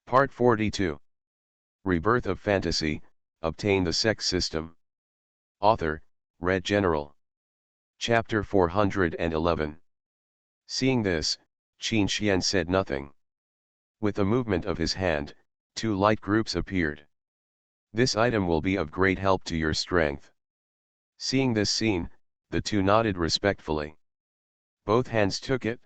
Part 42. Rebirth of Fantasy, Obtain the Sect System. Author, Red General. Chapter 411. Seeing this, Qin Xian said nothing. With a movement of his hand, two light groups appeared. This item will be of great help to your strength. Seeing this scene, the two nodded respectfully. Both hands took it.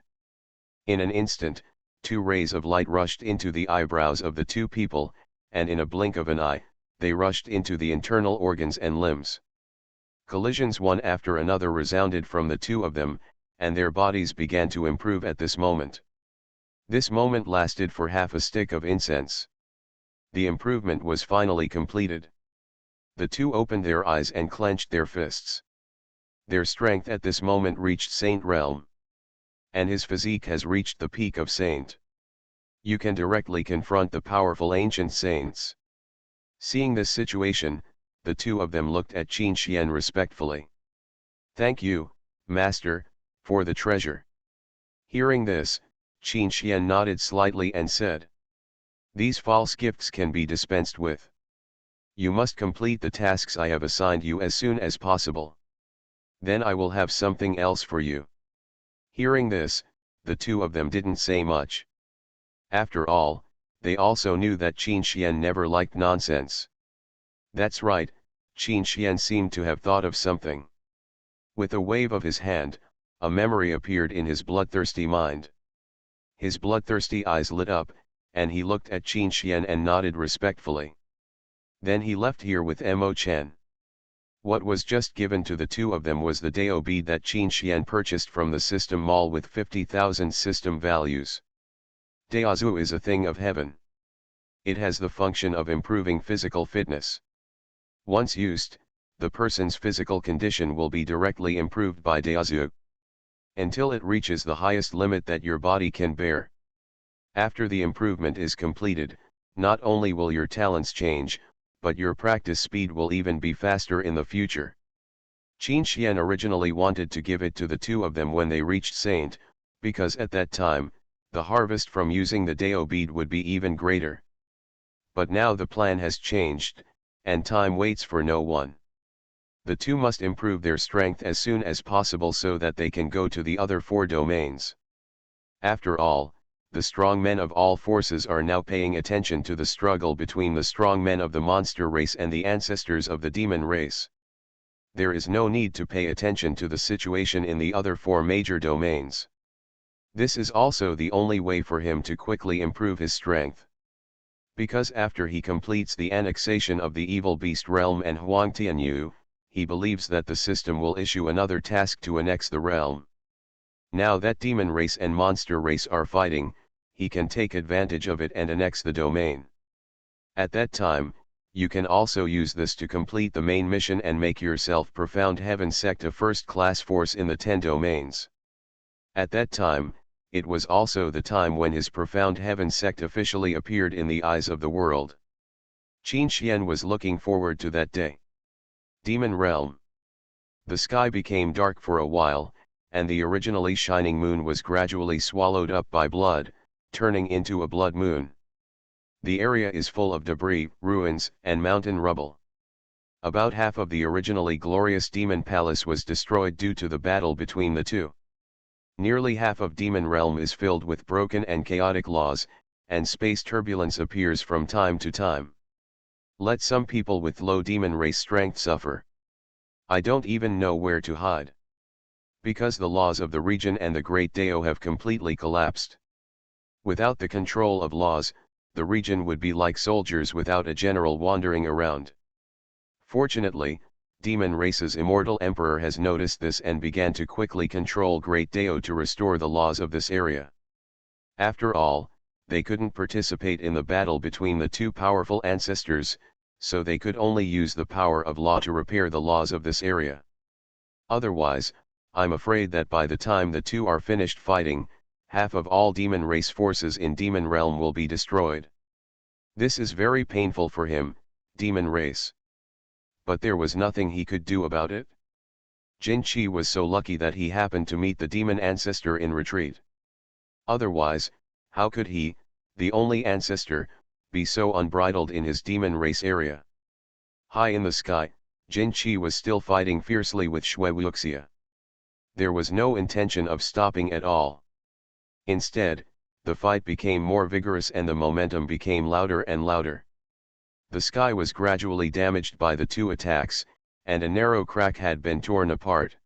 In an instant, two rays of light rushed into the eyebrows of the two people, and in a blink of an eye, they rushed into the internal organs and limbs. Collisions one after another resounded from the two of them, and their bodies began to improve at this moment. This moment lasted for half a stick of incense. The improvement was finally completed. The two opened their eyes and clenched their fists. Their strength at this moment reached Saint realm. And his physique has reached the peak of Saint. You can directly confront the powerful ancient saints. Seeing this situation, the two of them looked at Qin Xian respectfully. Thank you, Master, for the treasure. Hearing this, Qin Xian nodded slightly and said, these false gifts can be dispensed with. You must complete the tasks I have assigned you as soon as possible. Then I will have something else for you. Hearing this, the two of them didn't say much. After all, they also knew that Qin Xian never liked nonsense. That's right, Qin Xian seemed to have thought of something. With a wave of his hand, a memory appeared in his bloodthirsty mind. His bloodthirsty eyes lit up, and he looked at Qin Xian and nodded respectfully. Then he left here with Mo Chen. What was just given to the two of them was the Dao bead that Qin Xian purchased from the system mall with 50,000 system values. Daozu is a thing of heaven. It has the function of improving physical fitness. Once used, the person's physical condition will be directly improved by Daozu, until it reaches the highest limit that your body can bear. After the improvement is completed, not only will your talents change, but your practice speed will even be faster in the future. Qin Xian originally wanted to give it to the two of them when they reached Saint, because at that time, the harvest from using the Dao bead would be even greater. But now the plan has changed, and time waits for no one. The two must improve their strength as soon as possible so that they can go to the other four domains. After all, the strong men of all forces are now paying attention to the struggle between the strong men of the monster race and the ancestors of the demon race. There is no need to pay attention to the situation in the other four major domains. This is also the only way for him to quickly improve his strength. Because after he completes the annexation of the evil beast realm and Huang Tianyu, he believes that the system will issue another task to annex the realm. Now that demon race and monster race are fighting, he can take advantage of it and annex the domain. At that time, you can also use this to complete the main mission and make yourself Profound Heaven Sect a first-class force in the 10 domains. At that time, it was also the time when his Profound Heaven Sect officially appeared in the eyes of the world. Qin Xian was looking forward to that day. Demon Realm. The sky became dark for a while, and the originally shining moon was gradually swallowed up by blood, turning into a blood moon. The area is full of debris, ruins, and mountain rubble. About half of the originally glorious demon palace was destroyed due to the battle between the two. Nearly half of Demon Realm is filled with broken and chaotic laws, and space turbulence appears from time to time. Let some people with low demon race strength suffer. I don't even know where to hide. Because the laws of the region and the Great Dao have completely collapsed. Without the control of laws, the region would be like soldiers without a general wandering around. Fortunately, Demon Race's immortal emperor has noticed this and began to quickly control Great Dao to restore the laws of this area. After all, they couldn't participate in the battle between the two powerful ancestors, so they could only use the power of law to repair the laws of this area. Otherwise, I'm afraid that by the time the two are finished fighting, half of all demon race forces in Demon Realm will be destroyed. This is very painful for him, demon race. But there was nothing he could do about it. Jin Qi was so lucky that he happened to meet the demon ancestor in retreat. Otherwise, how could he, the only ancestor, be so unbridled in his demon race area. High in the sky, Jin Chi was still fighting fiercely with Shui Wuxia. There was no intention of stopping at all. Instead, the fight became more vigorous and the momentum became louder and louder. The sky was gradually damaged by the two attacks, and a narrow crack had been torn apart.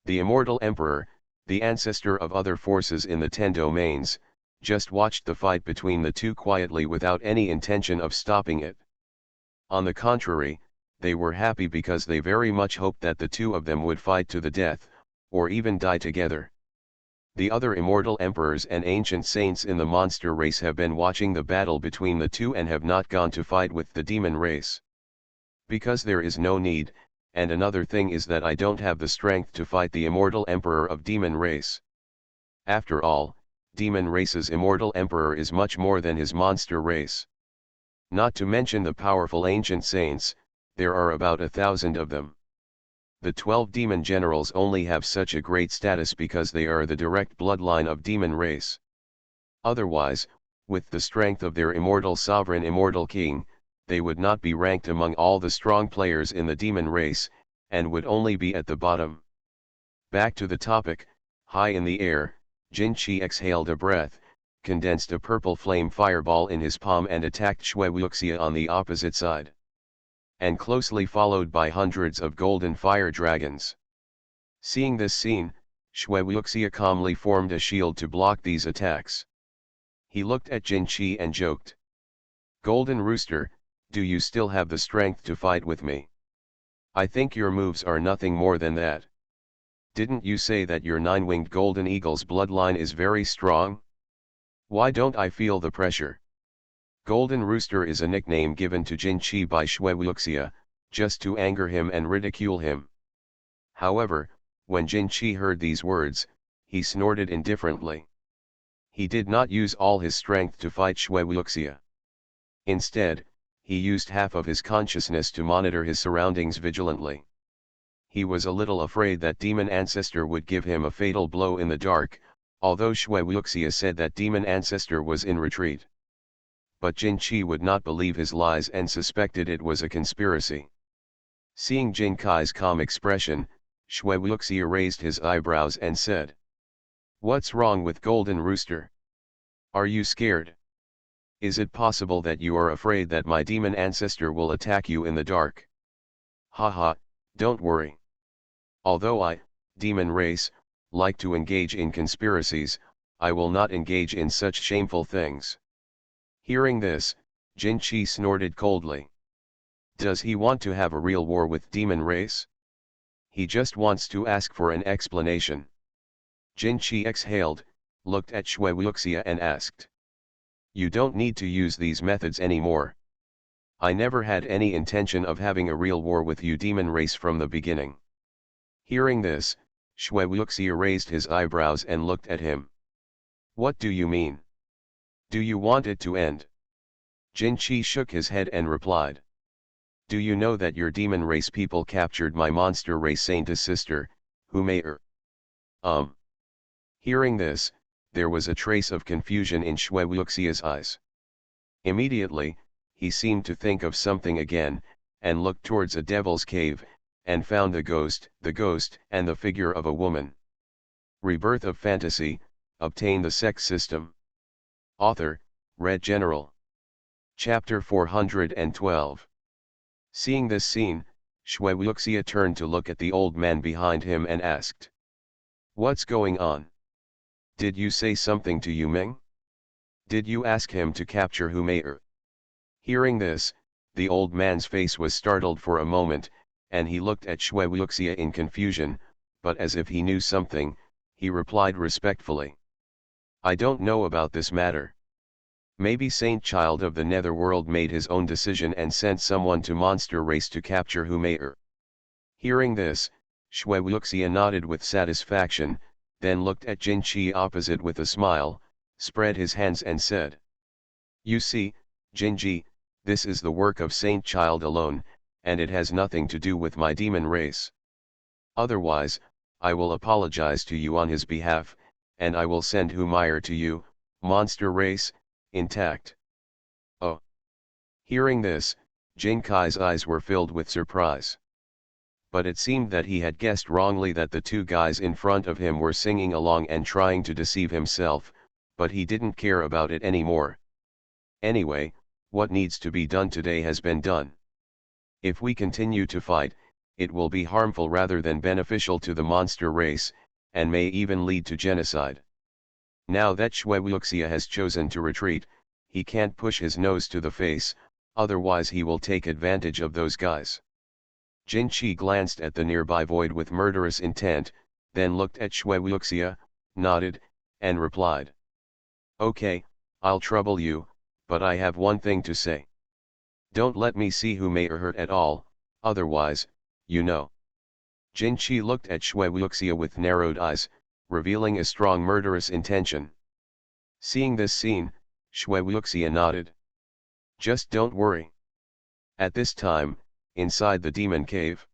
The Immortal Emperor, the ancestor of other forces in the 10 domains, just watched the fight between the two quietly without any intention of stopping it. On the contrary, they were happy because they very much hoped that the two of them would fight to the death, or even die together. The other immortal emperors and ancient saints in the monster race have been watching the battle between the two and have not gone to fight with the demon race. Because there is no need, and another thing is that I don't have the strength to fight the immortal emperor of demon race. After all, demon race's immortal emperor is much more than his monster race. Not to mention the powerful ancient saints, there are about 1,000 of them. The 12 demon generals only have such a great status because they are the direct bloodline of demon race. Otherwise, with the strength of their immortal sovereign immortal king, they would not be ranked among all the strong players in the demon race, and would only be at the bottom. Back to the topic, high in the air, Jin Chi exhaled a breath, condensed a purple flame fireball in his palm and attacked Shui Wuxia on the opposite side. And closely followed by hundreds of golden fire dragons. Seeing this scene, Shui Wuxia calmly formed a shield to block these attacks. He looked at Jin Chi and joked. "Golden Rooster, do you still have the strength to fight with me? I think your moves are nothing more than that. Didn't you say that your 9-winged golden eagle's bloodline is very strong? Why don't I feel the pressure?" Golden Rooster is a nickname given to Jin Chi by Shui Wuxia, just to anger him and ridicule him. However, when Jin Chi heard these words, he snorted indifferently. He did not use all his strength to fight Shui Wuxia. Instead, he used half of his consciousness to monitor his surroundings vigilantly. He was a little afraid that Demon Ancestor would give him a fatal blow in the dark, although Shui Wuxia said that Demon Ancestor was in retreat. But Jin Chi would not believe his lies and suspected it was a conspiracy. Seeing Jin Kai's calm expression, Shui Wuxia raised his eyebrows and said, "What's wrong with Golden Rooster? Are you scared? Is it possible that you are afraid that my demon ancestor will attack you in the dark? Haha, don't worry. Although I, demon race, like to engage in conspiracies, I will not engage in such shameful things." Hearing this, Jin Chi snorted coldly. Does he want to have a real war with demon race? He just wants to ask for an explanation. Jin Chi exhaled, looked at Shui Wuxia and asked. "You don't need to use these methods anymore. I never had any intention of having a real war with you demon race from the beginning." Hearing this, Shui Wuxia raised his eyebrows and looked at him. "What do you mean? Do you want it to end?" Jin Chi shook his head and replied. "Do you know that your demon race people captured my monster race saint's sister, who may Hearing this, there was a trace of confusion in Shui Wuxia's eyes. Immediately, he seemed to think of something again, and looked towards a devil's cave, and found the ghost, and the figure of a woman. Rebirth of Fantasy, obtain the Sect system. Author, Red General. Chapter 412. Seeing this scene, Shui Wuxia turned to look at the old man behind him and asked. "What's going on? Did you say something to Yu Ming? Did you ask him to capture Hu Mei?" Hearing this, the old man's face was startled for a moment, and he looked at Shui Wuxia in confusion, but as if he knew something, he replied respectfully. "I don't know about this matter. Maybe Saint Child of the Netherworld made his own decision and sent someone to Monster Race to capture Hu Mei." Hearing this, Shui Wuxia nodded with satisfaction, then looked at Jin Chi opposite with a smile, spread his hands and said. "You see, Jinji, this is the work of Saint Child alone, and it has nothing to do with my demon race. Otherwise, I will apologize to you on his behalf, and I will send Hu Mei to you, monster race, intact." "Oh. Hearing this, Jin Kai's eyes were filled with surprise. But it seemed that he had guessed wrongly that the two guys in front of him were singing along and trying to deceive himself, but he didn't care about it anymore. Anyway, what needs to be done today has been done. If we continue to fight, it will be harmful rather than beneficial to the monster race, and may even lead to genocide. Now that Shui Wuxia has chosen to retreat, he can't push his nose to the face, otherwise he will take advantage of those guys. Jin Qi glanced at the nearby void with murderous intent, then looked at Shui Wuxia, nodded, and replied. Okay, I'll trouble you, but I have one thing to say. Don't let me see who may hurt at all, otherwise, you know. Jin Qi looked at Shui Wuxia with narrowed eyes, revealing a strong murderous intention. Seeing this scene, Shui Wuxia nodded. Just don't worry. At this time, inside the demon cave.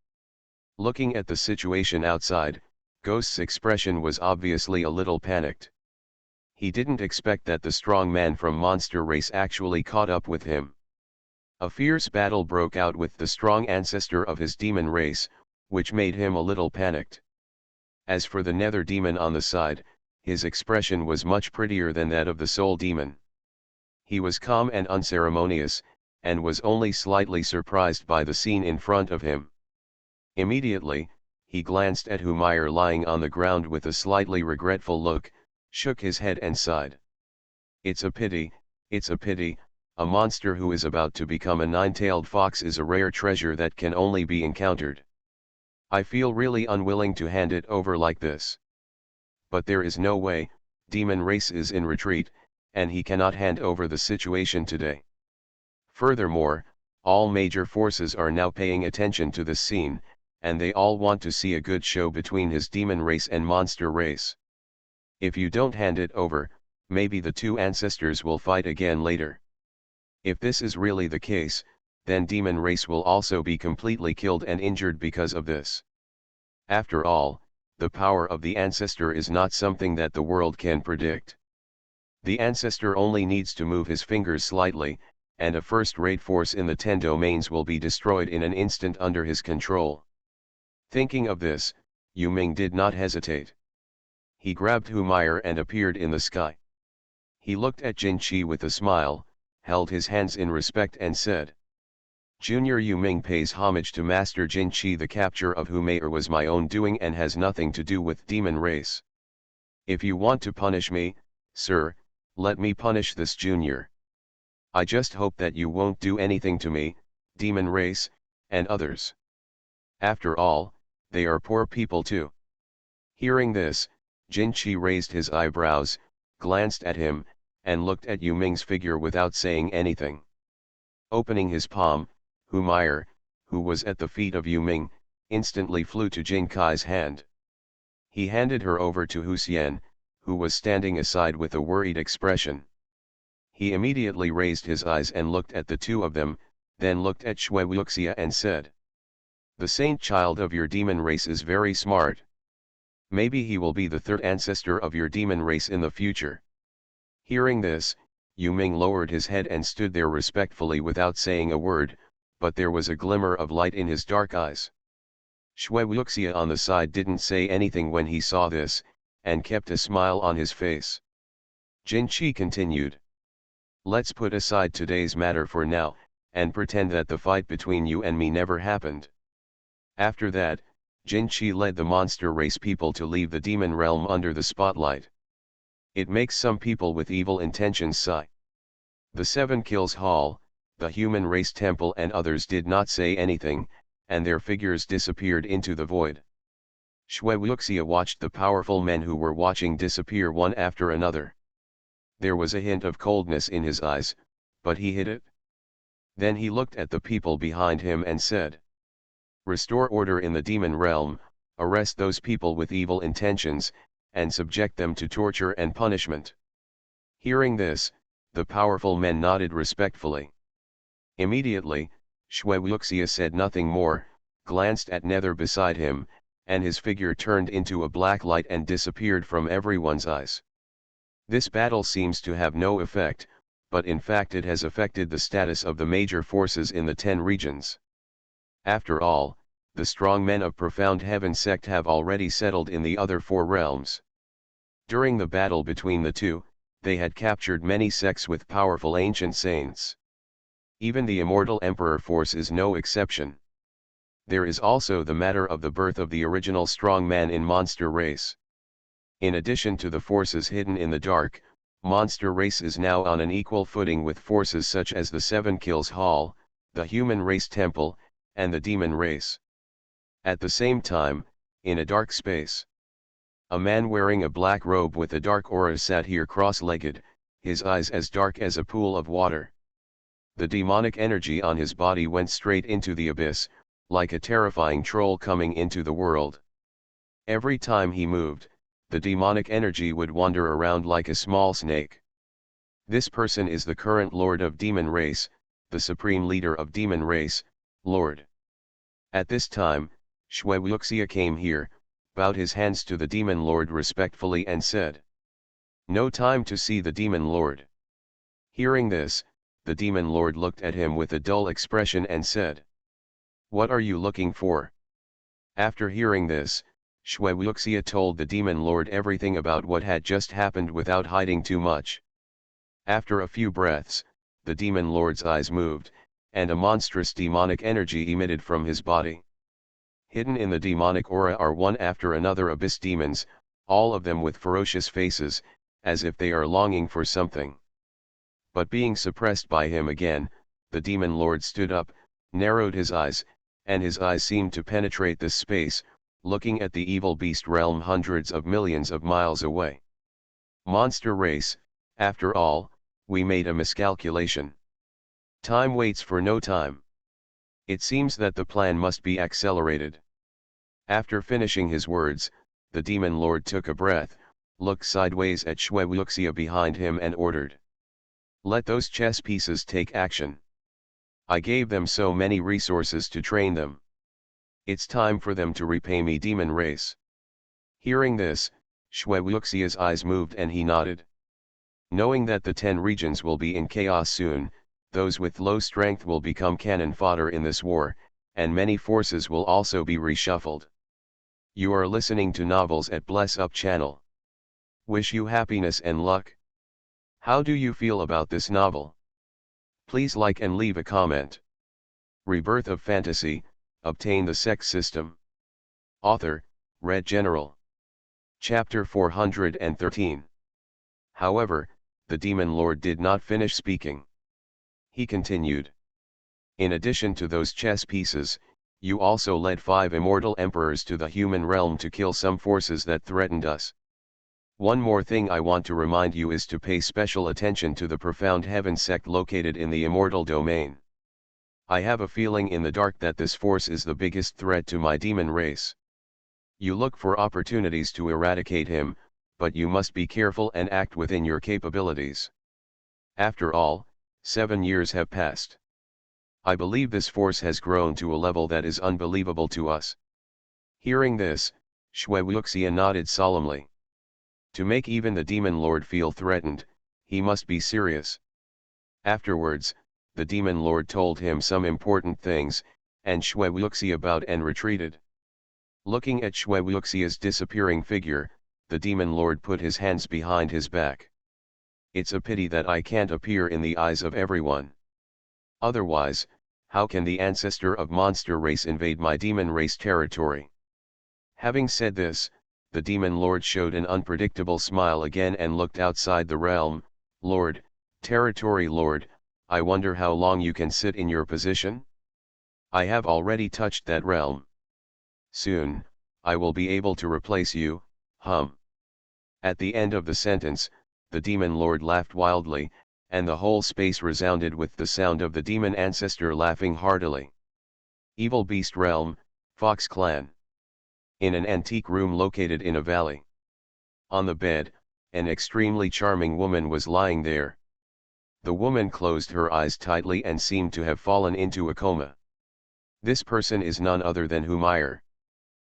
Looking at the situation outside, Ghost's expression was obviously a little panicked. He didn't expect that the strong man from monster race actually caught up with him. A fierce battle broke out with the strong ancestor of his demon race, which made him a little panicked. As for the nether demon on the side, his expression was much prettier than that of the soul demon. He was calm and unceremonious, and was only slightly surprised by the scene in front of him. Immediately, he glanced at Humayr lying on the ground with a slightly regretful look, shook his head and sighed. It's a pity, a monster who is about to become a nine-tailed fox is a rare treasure that can only be encountered. I feel really unwilling to hand it over like this. But there is no way, demon race is in retreat, and he cannot hand over the situation today. Furthermore, all major forces are now paying attention to this scene, and they all want to see a good show between his demon race and monster race. If you don't hand it over, maybe the two ancestors will fight again later. If this is really the case, then demon race will also be completely killed and injured because of this. After all, the power of the ancestor is not something that the world can predict. The ancestor only needs to move his fingers slightly, and a first-rate force in the 10 domains will be destroyed in an instant under his control. Thinking of this, Yu Ming did not hesitate. He grabbed Humayr and appeared in the sky. He looked at Jin Qi with a smile, held his hands in respect and said, Junior Yu Ming pays homage to Master Jin Qi. The capture of Humayr was my own doing and has nothing to do with demon race. If you want to punish me, sir, let me punish this junior. I just hope that you won't do anything to me, demon race, and others. After all, they are poor people too. Hearing this, Jin Qi raised his eyebrows, glanced at him, and looked at Yu Ming's figure without saying anything. Opening his palm, Humayr, who was at the feet of Yu Ming, instantly flew to Jin Kai's hand. He handed her over to Hu Xian, who was standing aside with a worried expression. He immediately raised his eyes and looked at the two of them, then looked at Shui Wuxia and said, The saint child of your demon race is very smart. Maybe he will be the third ancestor of your demon race in the future. Hearing this, Yu Ming lowered his head and stood there respectfully without saying a word, but there was a glimmer of light in his dark eyes. Shui Wuxia on the side didn't say anything when he saw this, and kept a smile on his face. Jin Qi continued. Let's put aside today's matter for now, and pretend that the fight between you and me never happened. After that, Jin Qi led the monster race people to leave the demon realm under the spotlight. It makes some people with evil intentions sigh. The 7 Kills Hall, the human race temple and others did not say anything, and their figures disappeared into the void. Shui Wuxia watched the powerful men who were watching disappear one after another. There was a hint of coldness in his eyes, but he hid it. Then he looked at the people behind him and said, Restore order in the demon realm, arrest those people with evil intentions, and subject them to torture and punishment. Hearing this, the powerful men nodded respectfully. Immediately, Shui Wuxia said nothing more, glanced at Nether beside him, and his figure turned into a black light and disappeared from everyone's eyes. This battle seems to have no effect, but in fact it has affected the status of the major forces in the 10 regions. After all, the strong men of Profound Heaven Sect have already settled in the other 4 realms. During the battle between the two, they had captured many sects with powerful ancient saints. Even the Immortal Emperor force is no exception. There is also the matter of the birth of the original strong man in monster race. In addition to the forces hidden in the dark, monster race is now on an equal footing with forces such as the 7 Kills Hall, the human race temple, and the demon race. At the same time, in a dark space, a man wearing a black robe with a dark aura sat here cross-legged, his eyes as dark as a pool of water. The demonic energy on his body went straight into the abyss, like a terrifying troll coming into the world. Every time he moved, the demonic energy would wander around like a small snake. This person is the current Lord of Demon Race, the supreme leader of Demon Race, Lord. At this time, Shwe Wuxia came here, bowed his hands to the Demon Lord respectfully and said, "No time to see the Demon Lord." Hearing this, the Demon Lord looked at him with a dull expression and said, "What are you looking for?" After hearing this, Shwe Wuxia told the Demon Lord everything about what had just happened without hiding too much. After a few breaths, the Demon Lord's eyes moved, and a monstrous demonic energy emitted from his body. Hidden in the demonic aura are one after another abyss demons, all of them with ferocious faces, as if they are longing for something. But being suppressed by him again, the Demon Lord stood up, narrowed his eyes, and his eyes seemed to penetrate this space, looking at the evil beast realm hundreds of millions of miles away. Monster race, after all, we made a miscalculation. Time waits for no time. It seems that the plan must be accelerated. After finishing his words, the Demon Lord took a breath, looked sideways at Shwe Wuxia behind him and ordered, "Let those chess pieces take action. I gave them so many resources to train them. It's time for them to repay me, Demon Race." Hearing this, Shwe Wuxia's eyes moved and he nodded. Knowing that the 10 regions will be in chaos soon, those with low strength will become cannon fodder in this war, and many forces will also be reshuffled. You are listening to Novels at Bless Up channel. Wish you happiness and luck. How do you feel about this novel? Please like and leave a comment. Rebirth of Fantasy, Obtain the Sect System. Author, Red General. Chapter 413. However, the Demon Lord did not finish speaking. He continued. In addition to those chess pieces, you also led 5 immortal emperors to the human realm to kill some forces that threatened us. One more thing I want to remind you is to pay special attention to the Profound Heaven Sect located in the immortal domain. I have a feeling in the dark that this force is the biggest threat to my demon race. You look for opportunities to eradicate him, but you must be careful and act within your capabilities. After all, 7 years have passed. I believe this force has grown to a level that is unbelievable to us. Hearing this, Shwe Wuxia nodded solemnly. To make even the Demon Lord feel threatened, he must be serious. Afterwards, the Demon Lord told him some important things, and Shwe Wuxia bowed and retreated. Looking at Shwe Wuxia's disappearing figure, the Demon Lord put his hands behind his back. It's a pity that I can't appear in the eyes of everyone. Otherwise, how can the ancestor of monster race invade my demon race territory? Having said this, the Demon Lord showed an unpredictable smile again and looked outside the realm. Lord, Territory Lord, I wonder how long you can sit in your position? I have already touched that realm. Soon, I will be able to replace you, hum. At the end of the sentence, the Demon Lord laughed wildly, and the whole space resounded with the sound of the demon ancestor laughing heartily. Evil Beast Realm, Fox Clan. In an antique room located in a valley. On the bed, an extremely charming woman was lying there. The woman closed her eyes tightly and seemed to have fallen into a coma. This person is none other than Humayr.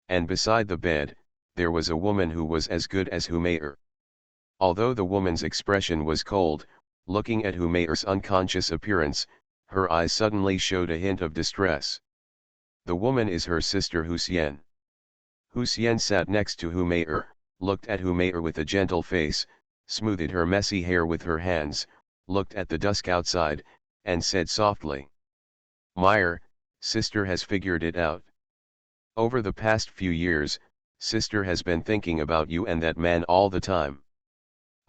And beside the bed, there was a woman who was as good as Humayr. Although the woman's expression was cold, Looking at Humayur's unconscious appearance, her eyes suddenly showed a hint of distress. The woman is her sister Hussein. Hussein sat next to Humayur, looked at Humayur with a gentle face, smoothed her messy hair with her hands, looked at the dusk outside, and said softly, "Meyer, sister has figured it out. Over the past few years, sister has been thinking about you and that man all the time.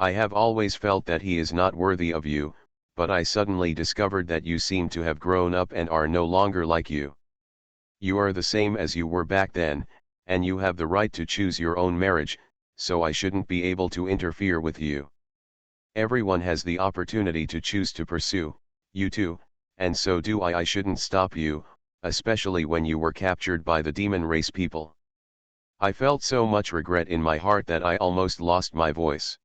I have always felt that he is not worthy of you, but I suddenly discovered that you seem to have grown up and are no longer like you. You are the same as you were back then, and you have the right to choose your own marriage, so I shouldn't be able to interfere with you. Everyone has the opportunity to choose to pursue you too, and so do I. I shouldn't stop you, especially when you were captured by the demon race people. I felt so much regret in my heart that I almost lost my voice.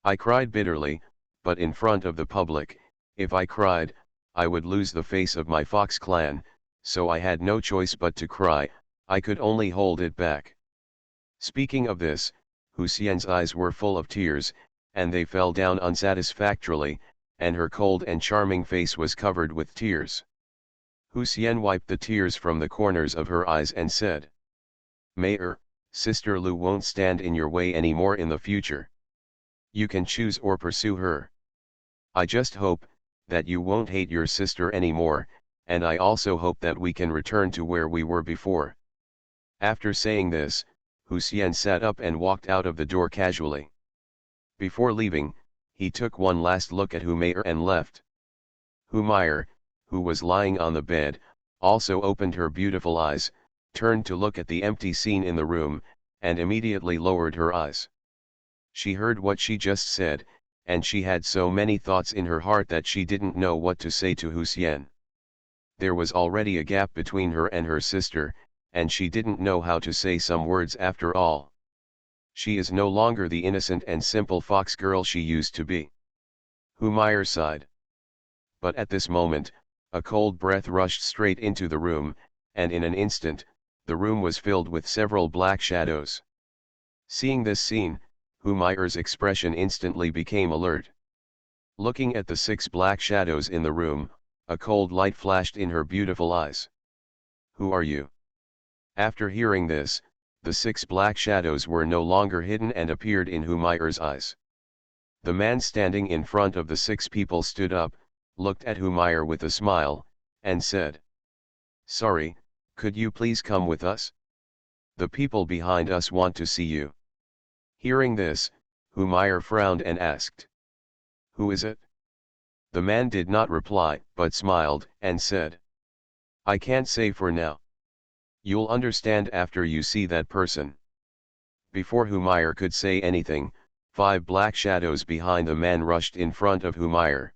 I cried bitterly, but in front of the public, if I cried, I would lose the face of my Fox clan, so I had no choice but to cry. I could only hold it back." Speaking of this, Hussein's eyes were full of tears, and they fell down unsatisfactorily, and her cold and charming face was covered with tears. Hussein wiped the tears from the corners of her eyes and said, "Mayor, Sister Lu won't stand in your way anymore in the future. You can choose or pursue her. I just hope that you won't hate your sister anymore, and I also hope that we can return to where we were before." After saying this, Hussein sat up and walked out of the door casually. Before leaving, he took one last look at Humayr and left. Humayr, who was lying on the bed, also opened her beautiful eyes, turned to look at the empty scene in the room, and immediately lowered her eyes. She heard what she just said, and she had so many thoughts in her heart that she didn't know what to say to Hussein. There was already a gap between her and her sister, and she didn't know how to say some words after all. She is no longer the innocent and simple fox girl she used to be. Humayr sighed. But at this moment, a cold breath rushed straight into the room, and in an instant, the room was filled with several black shadows. Seeing this scene, Humayr's expression instantly became alert. Looking at the 6 black shadows in the room, a cold light flashed in her beautiful eyes. "Who are you?" After hearing this, the 6 black shadows were no longer hidden and appeared in Humayr's eyes. The man standing in front of the 6 people stood up, looked at Humayr with a smile, and said, "Sorry, could you please come with us? The people behind us want to see you." Hearing this, Humayr frowned and asked, "Who is it?" The man did not reply, but smiled, and said, "I can't say for now. You'll understand after you see that person." Before Humayr could say anything, 5 black shadows behind the man rushed in front of Humayr.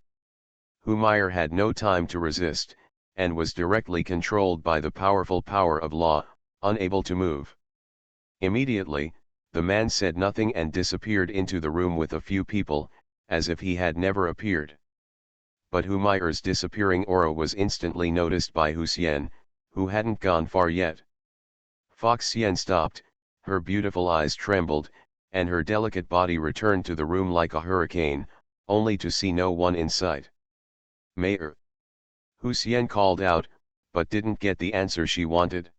Humayr had no time to resist, and was directly controlled by the powerful power of law, unable to move. Immediately, the man said nothing and disappeared into the room with a few people, as if he had never appeared. But Humayr's disappearing aura was instantly noticed by Hussein, who hadn't gone far yet. Fox Hsien stopped, her beautiful eyes trembled, and her delicate body returned to the room like a hurricane, only to see no one in sight. "Mayor!" Hussein called out, but didn't get the answer she wanted.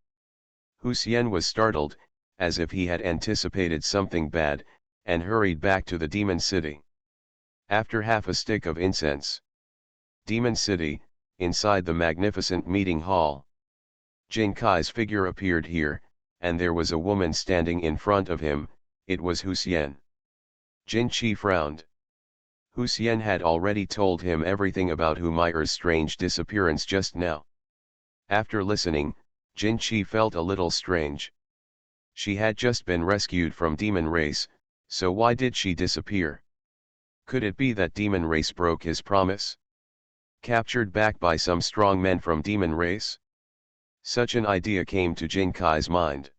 Hussein was startled, as if he had anticipated something bad, and hurried back to the demon city. After half a stick of incense. Demon City, inside the magnificent meeting hall. Jin Kai's figure appeared here, and there was a woman standing in front of him. It was Hussein. Jin Qi frowned. Hussein had already told him everything about Humayr's strange disappearance just now. After listening, Jin Qi felt a little strange. She had just been rescued from demon race, so why did she disappear? Could it be that demon race broke his promise? Captured back by some strong men from demon race? Such an idea came to Jin Kai's mind.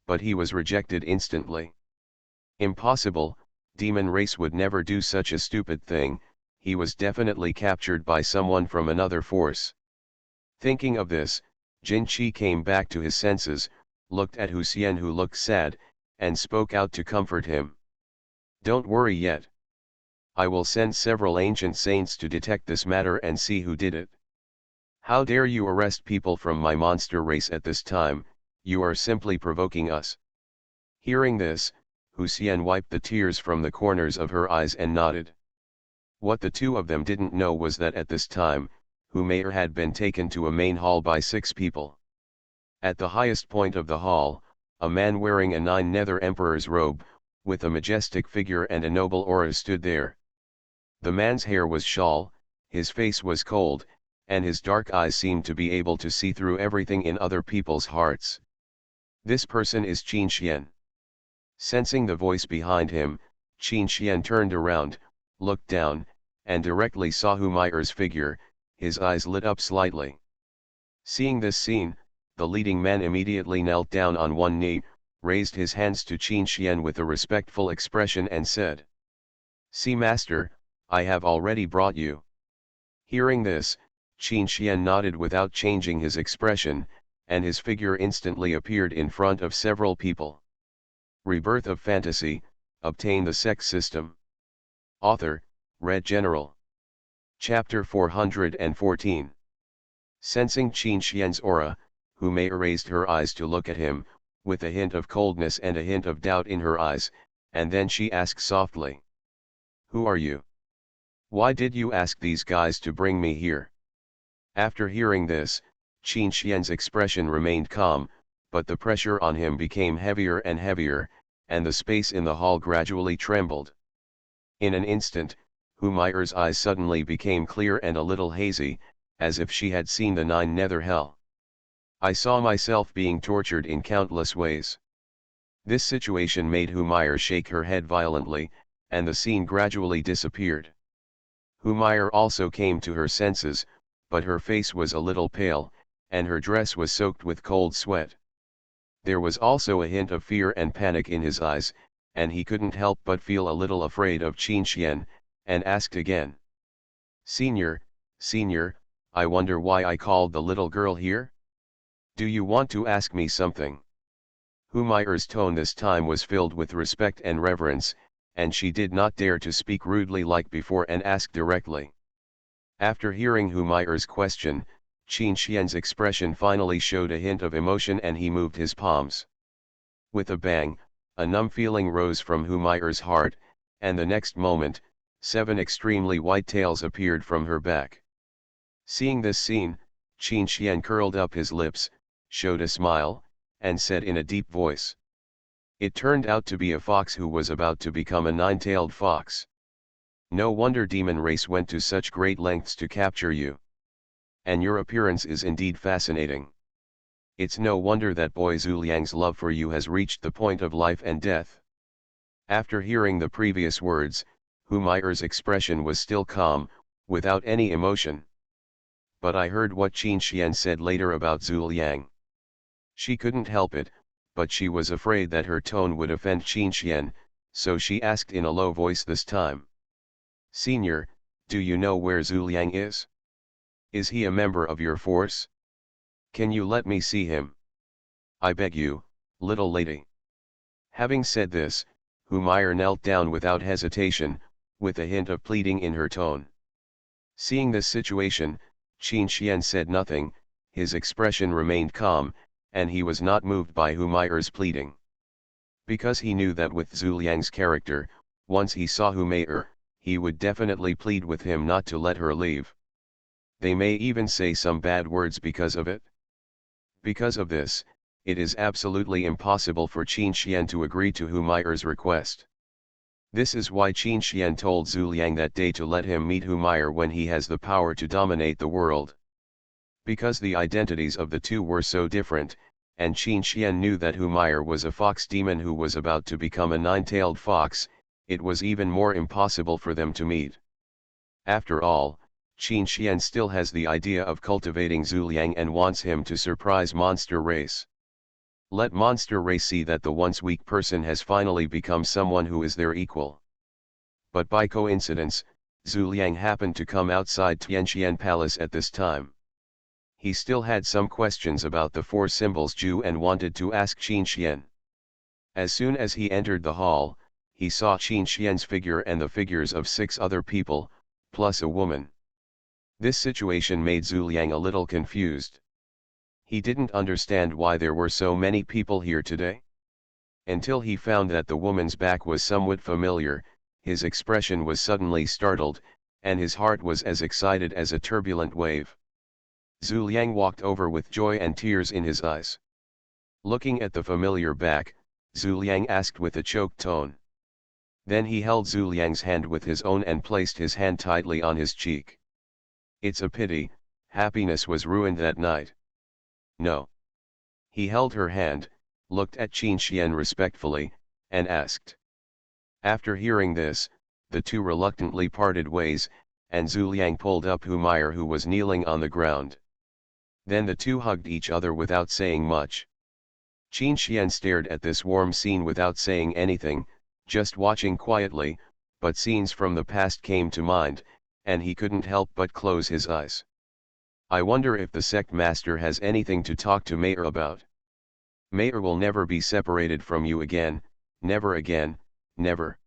But he was rejected instantly. Impossible, demon race would never do such a stupid thing. He was definitely captured by someone from another force. Thinking of this, Jin Qi came back to his senses, looked at Hussein who looked sad, and spoke out to comfort him. "Don't worry yet. I will send several ancient saints to detect this matter and see who did it. How dare you arrest people from my monster race at this time, you are simply provoking us. Hearing this, Hu Xian wiped the tears from the corners of her eyes and nodded. What the two of them didn't know was that at this time, Hu Mei'er had been taken to a main hall by 6 people. At the highest point of the hall, a man wearing a 9 nether emperor's robe, with a majestic figure and a noble aura stood there. The man's hair was shawl, his face was cold, and his dark eyes seemed to be able to see through everything in other people's hearts. This person is Qin Xian. Sensing the voice behind him, Qin Xian turned around, looked down, and directly saw Hu Mei'er's figure. His eyes lit up slightly. Seeing this scene, the leading man immediately knelt down on one knee, raised his hands to Qin Xian with a respectful expression and said, "See, master, I have already brought you." Hearing this, Qin Xian nodded without changing his expression, and his figure instantly appeared in front of several people. Rebirth of Fantasy, Obtain the Sect System. Author, Red General. Chapter 414. Sensing Qin Xian's aura, Hu Mei'er raised her eyes to look at him, with a hint of coldness and a hint of doubt in her eyes, and then she asked softly, "Who are you? Why did you ask these guys to bring me here?" After hearing this, Qin Xian's expression remained calm, but the pressure on him became heavier and heavier, and the space in the hall gradually trembled. In an instant, Hu Mei'er's eyes suddenly became clear and a little hazy, as if she had seen the 9 nether hell. I saw myself being tortured in countless ways. This situation made Hu Mei'er shake her head violently, and the scene gradually disappeared. Hu Mei'er also came to her senses, but her face was a little pale, and her dress was soaked with cold sweat. There was also a hint of fear and panic in his eyes, and he couldn't help but feel a little afraid of Qin Xian, and asked again, Senior, I wonder why I called the little girl here? Do you want to ask me something?" Hu Mei'er's tone this time was filled with respect and reverence, and she did not dare to speak rudely like before and ask directly. After hearing Hu Mei'er's question, Qin Xian's expression finally showed a hint of emotion and he moved his palms. With a bang, a numb feeling rose from Hu Mei'er's heart, and the next moment, 7 extremely white tails appeared from her back. Seeing this scene, Qin Xian curled up his lips, showed a smile, and said in a deep voice, "It turned out to be a fox who was about to become a 9-tailed fox. No wonder demon race went to such great lengths to capture you. And your appearance is indeed fascinating. It's no wonder that boy Zuliang's love for you has reached the point of life and death." After hearing the previous words, Hu Mei'er's expression was still calm, without any emotion. But I heard what Qin Xian said later about Zuliang. She couldn't help it, but she was afraid that her tone would offend Qin Xian, so she asked in a low voice this time, "Senior, do you know where Zuliang is? Is he a member of your force? Can you let me see him? I beg you, little lady." Having said this, Hu Mei'er knelt down without hesitation, with a hint of pleading in her tone. Seeing this situation, Qin Xian said nothing, his expression remained calm, and he was not moved by Hu Mei'er's pleading. Because he knew that with Zuliang's character, once he saw Hu Mei'er, he would definitely plead with him not to let her leave. They may even say some bad words because of it. Because of this, it is absolutely impossible for Qin Xian to agree to Hu Mei'er's request. This is why Qin Xian told Zuliang that day to let him meet Hu Mei'er when he has the power to dominate the world. Because the identities of the two were so different, and Qin Xian knew that Hu Mei'er was a fox demon who was about to become a 9-tailed fox, it was even more impossible for them to meet. After all, Qin Xian still has the idea of cultivating Zuliang and wants him to surprise Monster Race. Let Monster Race see that the once weak person has finally become someone who is their equal. But by coincidence, Zuliang happened to come outside Tianqian Palace at this time. He still had some questions about the 4 symbols Ju and wanted to ask Qin Xian. As soon as he entered the hall, he saw Qin Xian's figure and the figures of 6 other people, plus a woman. This situation made Zhu Liang a little confused. He didn't understand why there were so many people here today. Until he found that the woman's back was somewhat familiar, his expression was suddenly startled, and his heart was as excited as a turbulent wave. Zhu Liang walked over with joy and tears in his eyes. Looking at the familiar back, Zhu Liang asked with a choked tone. Then he held Zhu Liang's hand with his own and placed his hand tightly on his cheek. It's a pity, happiness was ruined that night. No. He held her hand, looked at Qin Xian respectfully, and asked. After hearing this, the two reluctantly parted ways, and Zhu Liang pulled up Humayr, who was kneeling on the ground. Then the two hugged each other without saying much. Qin Xian stared at this warm scene without saying anything, just watching quietly, but scenes from the past came to mind, and he couldn't help but close his eyes. I wonder if the sect master has anything to talk to Mayer about. Mayer will never be separated from you again, never again, never.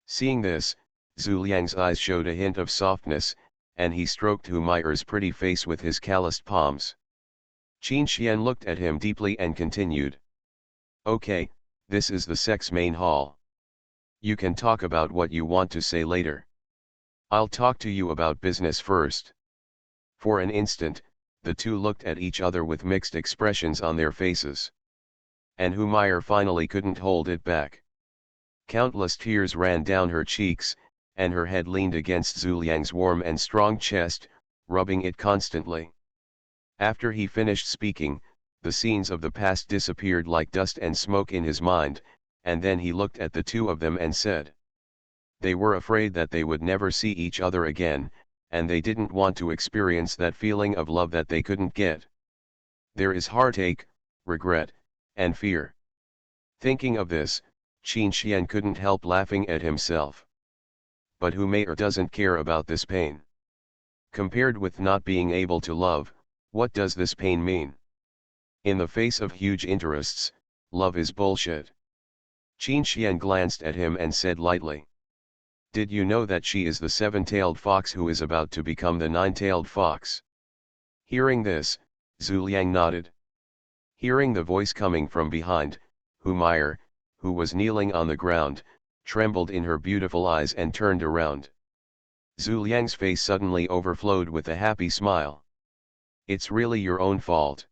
Seeing this, Zhu Liang's eyes showed a hint of softness, and he stroked Humayr's pretty face with his calloused palms. Qin Xian looked at him deeply and continued. Okay, this is the sect's main hall. You can talk about what you want to say later. I'll talk to you about business first. For an instant, the two looked at each other with mixed expressions on their faces. And Humayr finally couldn't hold it back. Countless tears ran down her cheeks, and her head leaned against Zhu Liang's warm and strong chest, rubbing it constantly. After he finished speaking, the scenes of the past disappeared like dust and smoke in his mind, and then he looked at the two of them and said. They were afraid that they would never see each other again, and they didn't want to experience that feeling of love that they couldn't get. There is heartache, regret, and fear. Thinking of this, Qin Xian couldn't help laughing at himself. But Humayr doesn't care about this pain. Compared with not being able to love, what does this pain mean? In the face of huge interests, love is bullshit. Qin Xian glanced at him and said lightly. Did you know that she is the 7-tailed fox who is about to become the 9-tailed fox? Hearing this, Zhu Liang nodded. Hearing the voice coming from behind, Humayr, who was kneeling on the ground, trembled in her beautiful eyes and turned around. Zhu Liang's face suddenly overflowed with a happy smile. It's really your own fault.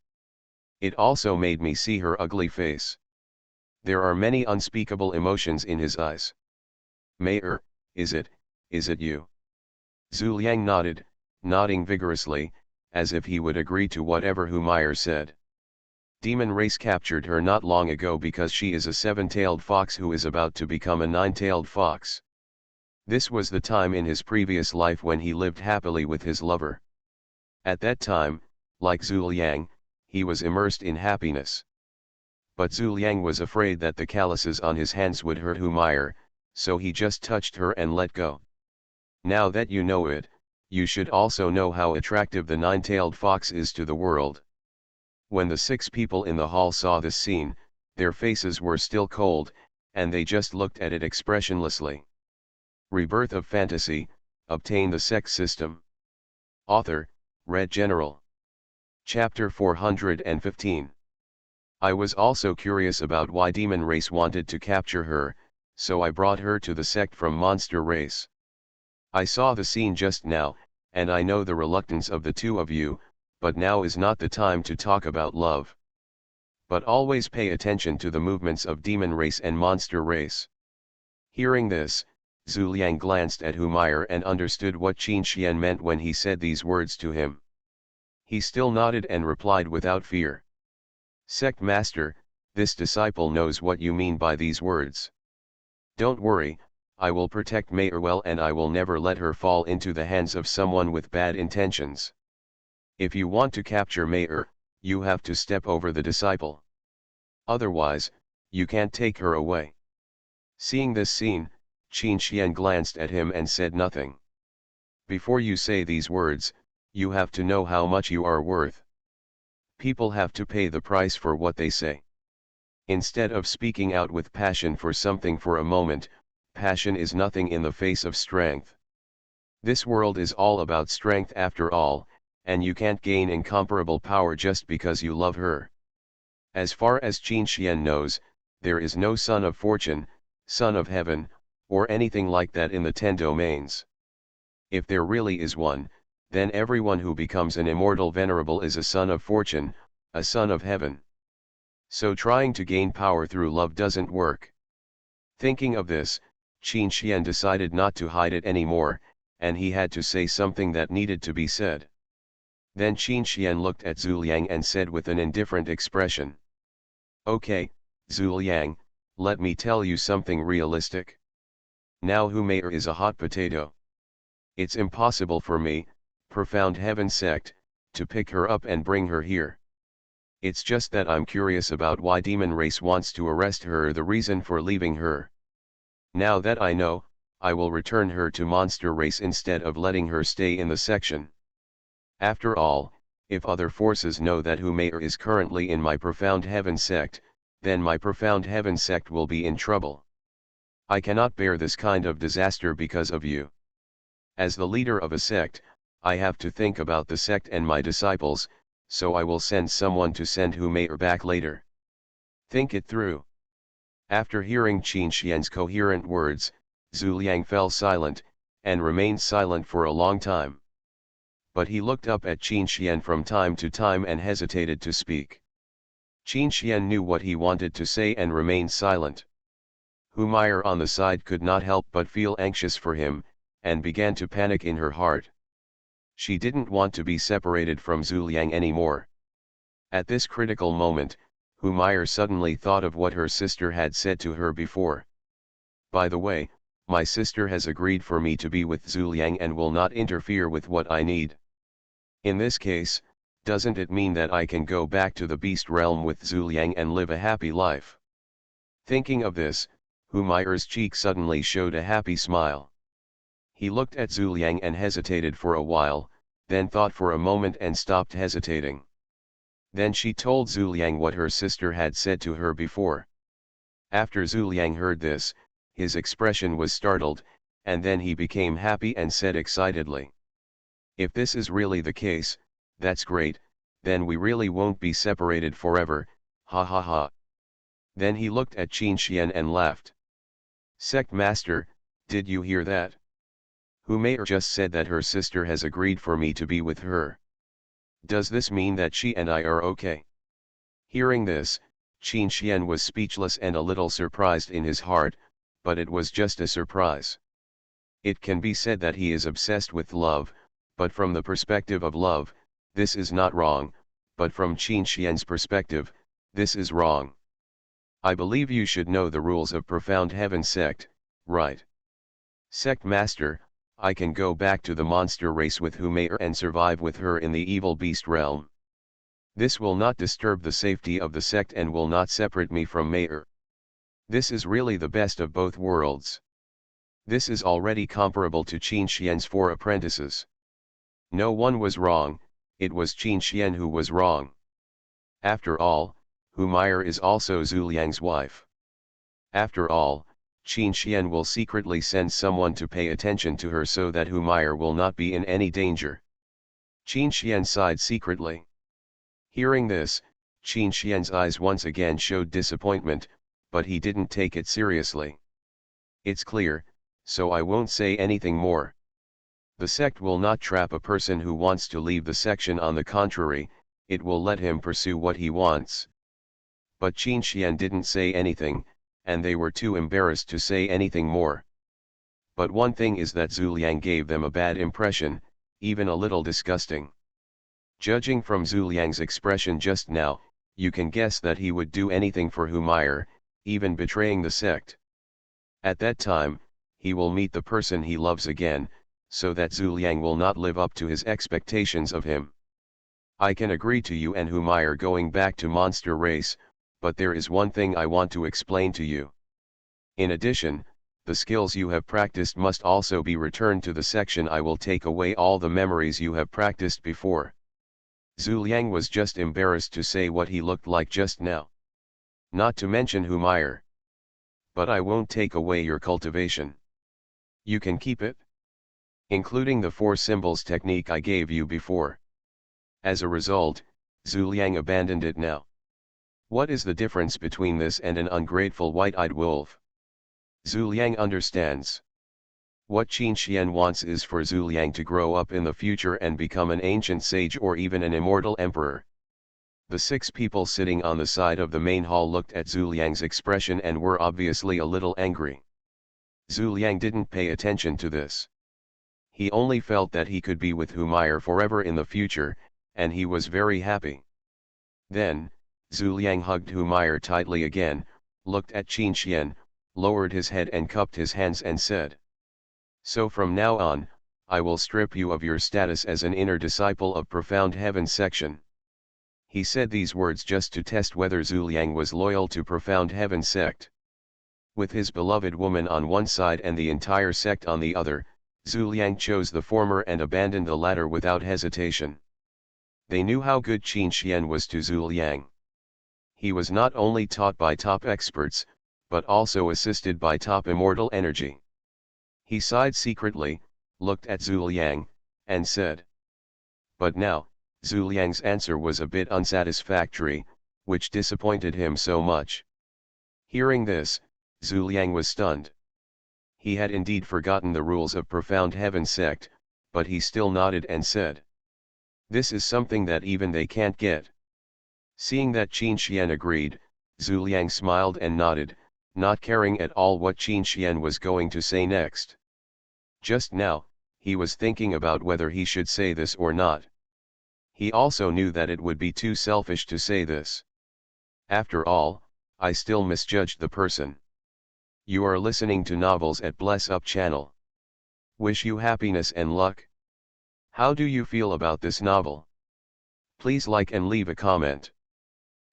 It also made me see her ugly face. There are many unspeakable emotions in his eyes. Mayer, is it you? Zhu Liang nodded, nodding vigorously, as if he would agree to whatever Humayr said. Demon race captured her not long ago because she is a 7-tailed fox who is about to become a 9-tailed fox. This was the time in his previous life when he lived happily with his lover. At that time, like Zhu Liang, he was immersed in happiness. But Zhu Liang was afraid that the calluses on his hands would hurt Humayr, so he just touched her and let go. Now that you know it, you should also know how attractive the 9-tailed fox is to the world. When the 6 people in the hall saw this scene, their faces were still cold, and they just looked at it expressionlessly. Rebirth of Fantasy, Obtain the Sect System. Author, Red General. Chapter 415. I was also curious about why Demon Race wanted to capture her, so I brought her to the sect from Monster Race. I saw the scene just now, and I know the reluctance of the two of you, but now is not the time to talk about love. But always pay attention to the movements of Demon Race and Monster Race. Hearing this, Zhu Liang glanced at Humayr and understood what Qin Xian meant when he said these words to him. He still nodded and replied without fear. Sect Master, this disciple knows what you mean by these words. Don't worry, I will protect Mayer well and I will never let her fall into the hands of someone with bad intentions. If you want to capture Mayer, you have to step over the disciple. Otherwise, you can't take her away. Seeing this scene, Qin Xian glanced at him and said nothing. Before you say these words, you have to know how much you are worth. People have to pay the price for what they say. Instead of speaking out with passion for something for a moment, passion is nothing in the face of strength. This world is all about strength after all, and you can't gain incomparable power just because you love her. As far as Qin Xian knows, there is no son of fortune, son of heaven, or anything like that in the 10 domains. If there really is one, then everyone who becomes an immortal venerable is a son of fortune, a son of heaven. So trying to gain power through love doesn't work. Thinking of this, Qin Xian decided not to hide it anymore, and he had to say something that needed to be said. Then Qin Xian looked at Zhu Liang and said with an indifferent expression, "Okay, Zhu Liang, let me tell you something realistic. Now Humayr is a hot potato. It's impossible for me, profound heaven sect, to pick her up and bring her here. It's just that I'm curious about why demon race wants to arrest her, the reason for leaving her. Now that I know, I will return her to monster race instead of letting her stay in the section. After all, if other forces know that Humayr is currently in my profound heaven sect, then my profound heaven sect will be in trouble. I cannot bear this kind of disaster because of you. As the leader of a sect, I have to think about the sect and my disciples, so I will send someone to send Humayr back later. Think it through." After hearing Qin Xian's coherent words, Zhu Liang fell silent, and remained silent for a long time. But he looked up at Qin Xian from time to time and hesitated to speak. Qin Xian knew what he wanted to say and remained silent. Humayr on the side could not help but feel anxious for him, and began to panic in her heart. She didn't want to be separated from Zhu Liang anymore. At this critical moment, Humayr suddenly thought of what her sister had said to her before. "By the way, my sister has agreed for me to be with Zhu Liang and will not interfere with what I need. In this case, doesn't it mean that I can go back to the beast realm with Zhu Liang and live a happy life?" Thinking of this, Humayr's cheek suddenly showed a happy smile. He looked at Zhu Liang and hesitated for a while, then thought for a moment and stopped hesitating. Then she told Zhu Liang what her sister had said to her before. After Zhu Liang heard this, his expression was startled, and then he became happy and said excitedly, "If this is really the case, that's great, then we really won't be separated forever, ha ha ha." Then he looked at Qin Xian and laughed. "Sect Master, did you hear that? Humayr just said that her sister has agreed for me to be with her. Does this mean that she and I are okay?" Hearing this, Qin Xian was speechless and a little surprised in his heart, but it was just a surprise. It can be said that he is obsessed with love, but from the perspective of love, this is not wrong, but from Qin Xian's perspective, this is wrong. "I believe you should know the rules of Profound Heaven Sect, right? Sect Master, I can go back to the monster race with Humayr and survive with her in the evil beast realm. This will not disturb the safety of the sect and will not separate me from Mayr. This is really the best of both worlds. This is already comparable to Qin Xian's 4 apprentices. No one was wrong, it was Qin Xian who was wrong. After all, Humayr is also Zhu Liang's wife. After all, Qin Xian will secretly send someone to pay attention to her so that Humayr will not be in any danger." Qin Xian sighed secretly. Hearing this, Qin Xian's eyes once again showed disappointment, but he didn't take it seriously. "It's clear, so I won't say anything more. The sect will not trap a person who wants to leave the section, on the contrary, it will let him pursue what he wants." But Qin Xian didn't say anything, and they were too embarrassed to say anything more. But one thing is that Zhu Liang gave them a bad impression, even a little disgusting. Judging from Zhu Liang's expression just now, you can guess that he would do anything for Humayr, even betraying the sect. At that time, he will meet the person he loves again, so that Zhu Liang will not live up to his expectations of him. "I can agree to you and Humayr going back to monster race, but there is one thing I want to explain to you. In addition, the skills you have practiced must also be returned to the section. I will take away all the memories you have practiced before." Zhu Liang was just embarrassed to say what he looked like just now. Not to mention Humayr. but I won't take away your cultivation. You can keep it, including the 4 symbols technique I gave you before. As a result, Zhu Liang abandoned it now. What is the difference between this and an ungrateful white-eyed wolf? Zhu Liang understands. What Qin Xian wants is for Zhu Liang to grow up in the future and become an ancient sage or even an immortal emperor. The 6 people sitting on the side of the main hall looked at Zhu Liang's expression and were obviously a little angry. Zhu Liang didn't pay attention to this. He only felt that he could be with Humayr forever in the future, and he was very happy. Then, Zhu Liang hugged Humayr tightly again, looked at Qin Xian, lowered his head and cupped his hands and said, "So from now on, I will strip you of your status as an inner disciple of Profound Heaven section." He said these words just to test whether Zhu Liang was loyal to Profound Heaven sect. With his beloved woman on one side and the entire sect on the other, Zhu Liang chose the former and abandoned the latter without hesitation. They knew how good Qin Xian was to Zhu Liang. He was not only taught by top experts, but also assisted by top immortal energy. He sighed secretly, looked at Zhu Liang, and said. But now, Zhu Liang's answer was a bit unsatisfactory, which disappointed him so much. Hearing this, Zhu Liang was stunned. He had indeed forgotten the rules of Profound Heaven sect, but he still nodded and said, "This is something that even they can't get." Seeing that Qin Xian agreed, Zhu Liang smiled and nodded, not caring at all what Qin Xian was going to say next. Just now, he was thinking about whether he should say this or not. He also knew that it would be too selfish to say this. After all, I still misjudged the person. You are listening to Novels at Bless Up channel. Wish you happiness and luck. How do you feel about this novel? Please like and leave a comment.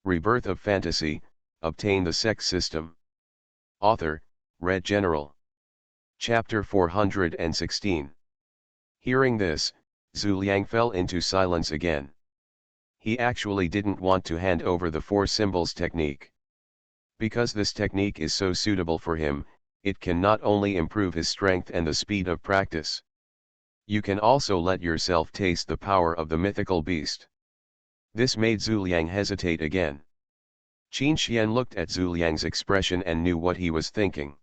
Rebirth of Fantasy, Obtain the Sect System. Author, Red General. Chapter 416. Hearing this, Zhu Liang fell into silence again. He actually didn't want to hand over the 4 symbols technique. Because this technique is so suitable for him, it can not only improve his strength and the speed of practice. You can also let yourself taste the power of the mythical beast. This made Zhu Liang hesitate again. Qin Xian looked at Zhu Liang's expression and knew what he was thinking.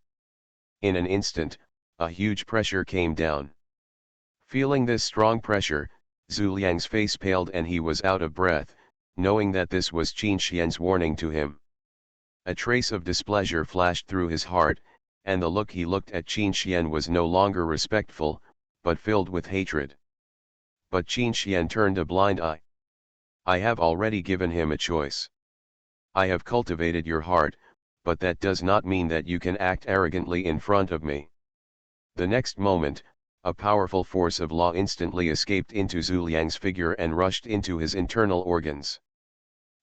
In an instant, a huge pressure came down. Feeling this strong pressure, Zhu Liang's face paled and he was out of breath, knowing that this was Qin Xian's warning to him. A trace of displeasure flashed through his heart, and the look he looked at Qin Xian was no longer respectful, but filled with hatred. But Qin Xian turned a blind eye. I have already given him a choice. I have cultivated your heart, but that does not mean that you can act arrogantly in front of me. The next moment, a powerful force of law instantly escaped into Zhu Liang's figure and rushed into his internal organs.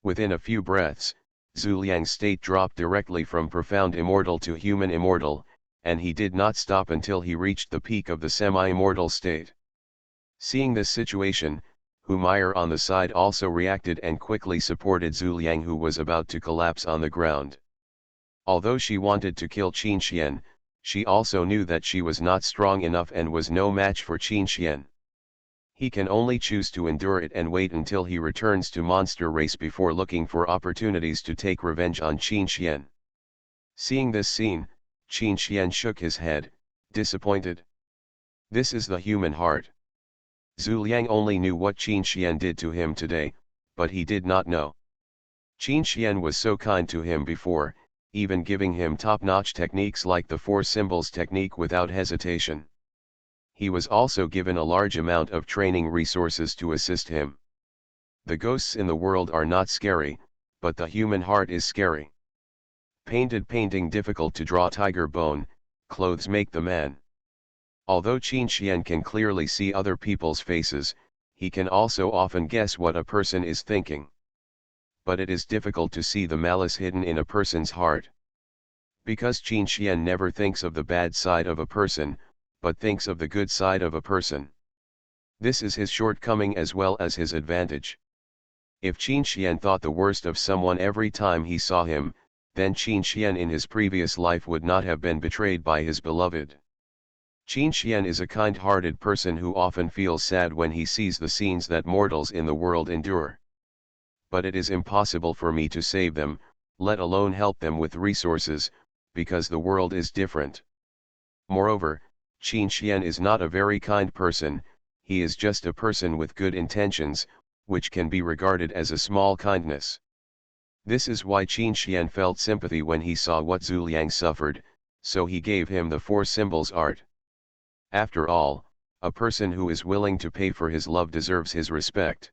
Within a few breaths, Zhu Liang's state dropped directly from profound immortal to human immortal, and he did not stop until he reached the peak of the semi-immortal state. Seeing this situation, Humayr on the side also reacted and quickly supported Zhu Liang, who was about to collapse on the ground. Although she wanted to kill Qin Xian, she also knew that she was not strong enough and was no match for Qin Xian. He can only choose to endure it and wait until he returns to monster race before looking for opportunities to take revenge on Qin Xian. Seeing this scene, Qin Xian shook his head, disappointed. This is the human heart. Zhu Liang only knew what Qin Xian did to him today, but he did not know. Qin Xian was so kind to him before, even giving him top-notch techniques like the 4 symbols technique without hesitation. He was also given a large amount of training resources to assist him. The ghosts in the world are not scary, but the human heart is scary. Painted painting difficult to draw tiger bone, clothes make the man. Although Qin Xian can clearly see other people's faces, he can also often guess what a person is thinking. But it is difficult to see the malice hidden in a person's heart. Because Qin Xian never thinks of the bad side of a person, but thinks of the good side of a person. This is his shortcoming as well as his advantage. If Qin Xian thought the worst of someone every time he saw him, then Qin Xian in his previous life would not have been betrayed by his beloved. Qin Xian is a kind-hearted person who often feels sad when he sees the scenes that mortals in the world endure. But it is impossible for me to save them, let alone help them with resources, because the world is different. Moreover, Qin Xian is not a very kind person, he is just a person with good intentions, which can be regarded as a small kindness. This is why Qin Xian felt sympathy when he saw what Zhu Liang suffered, so he gave him the four symbols art. After all, a person who is willing to pay for his love deserves his respect.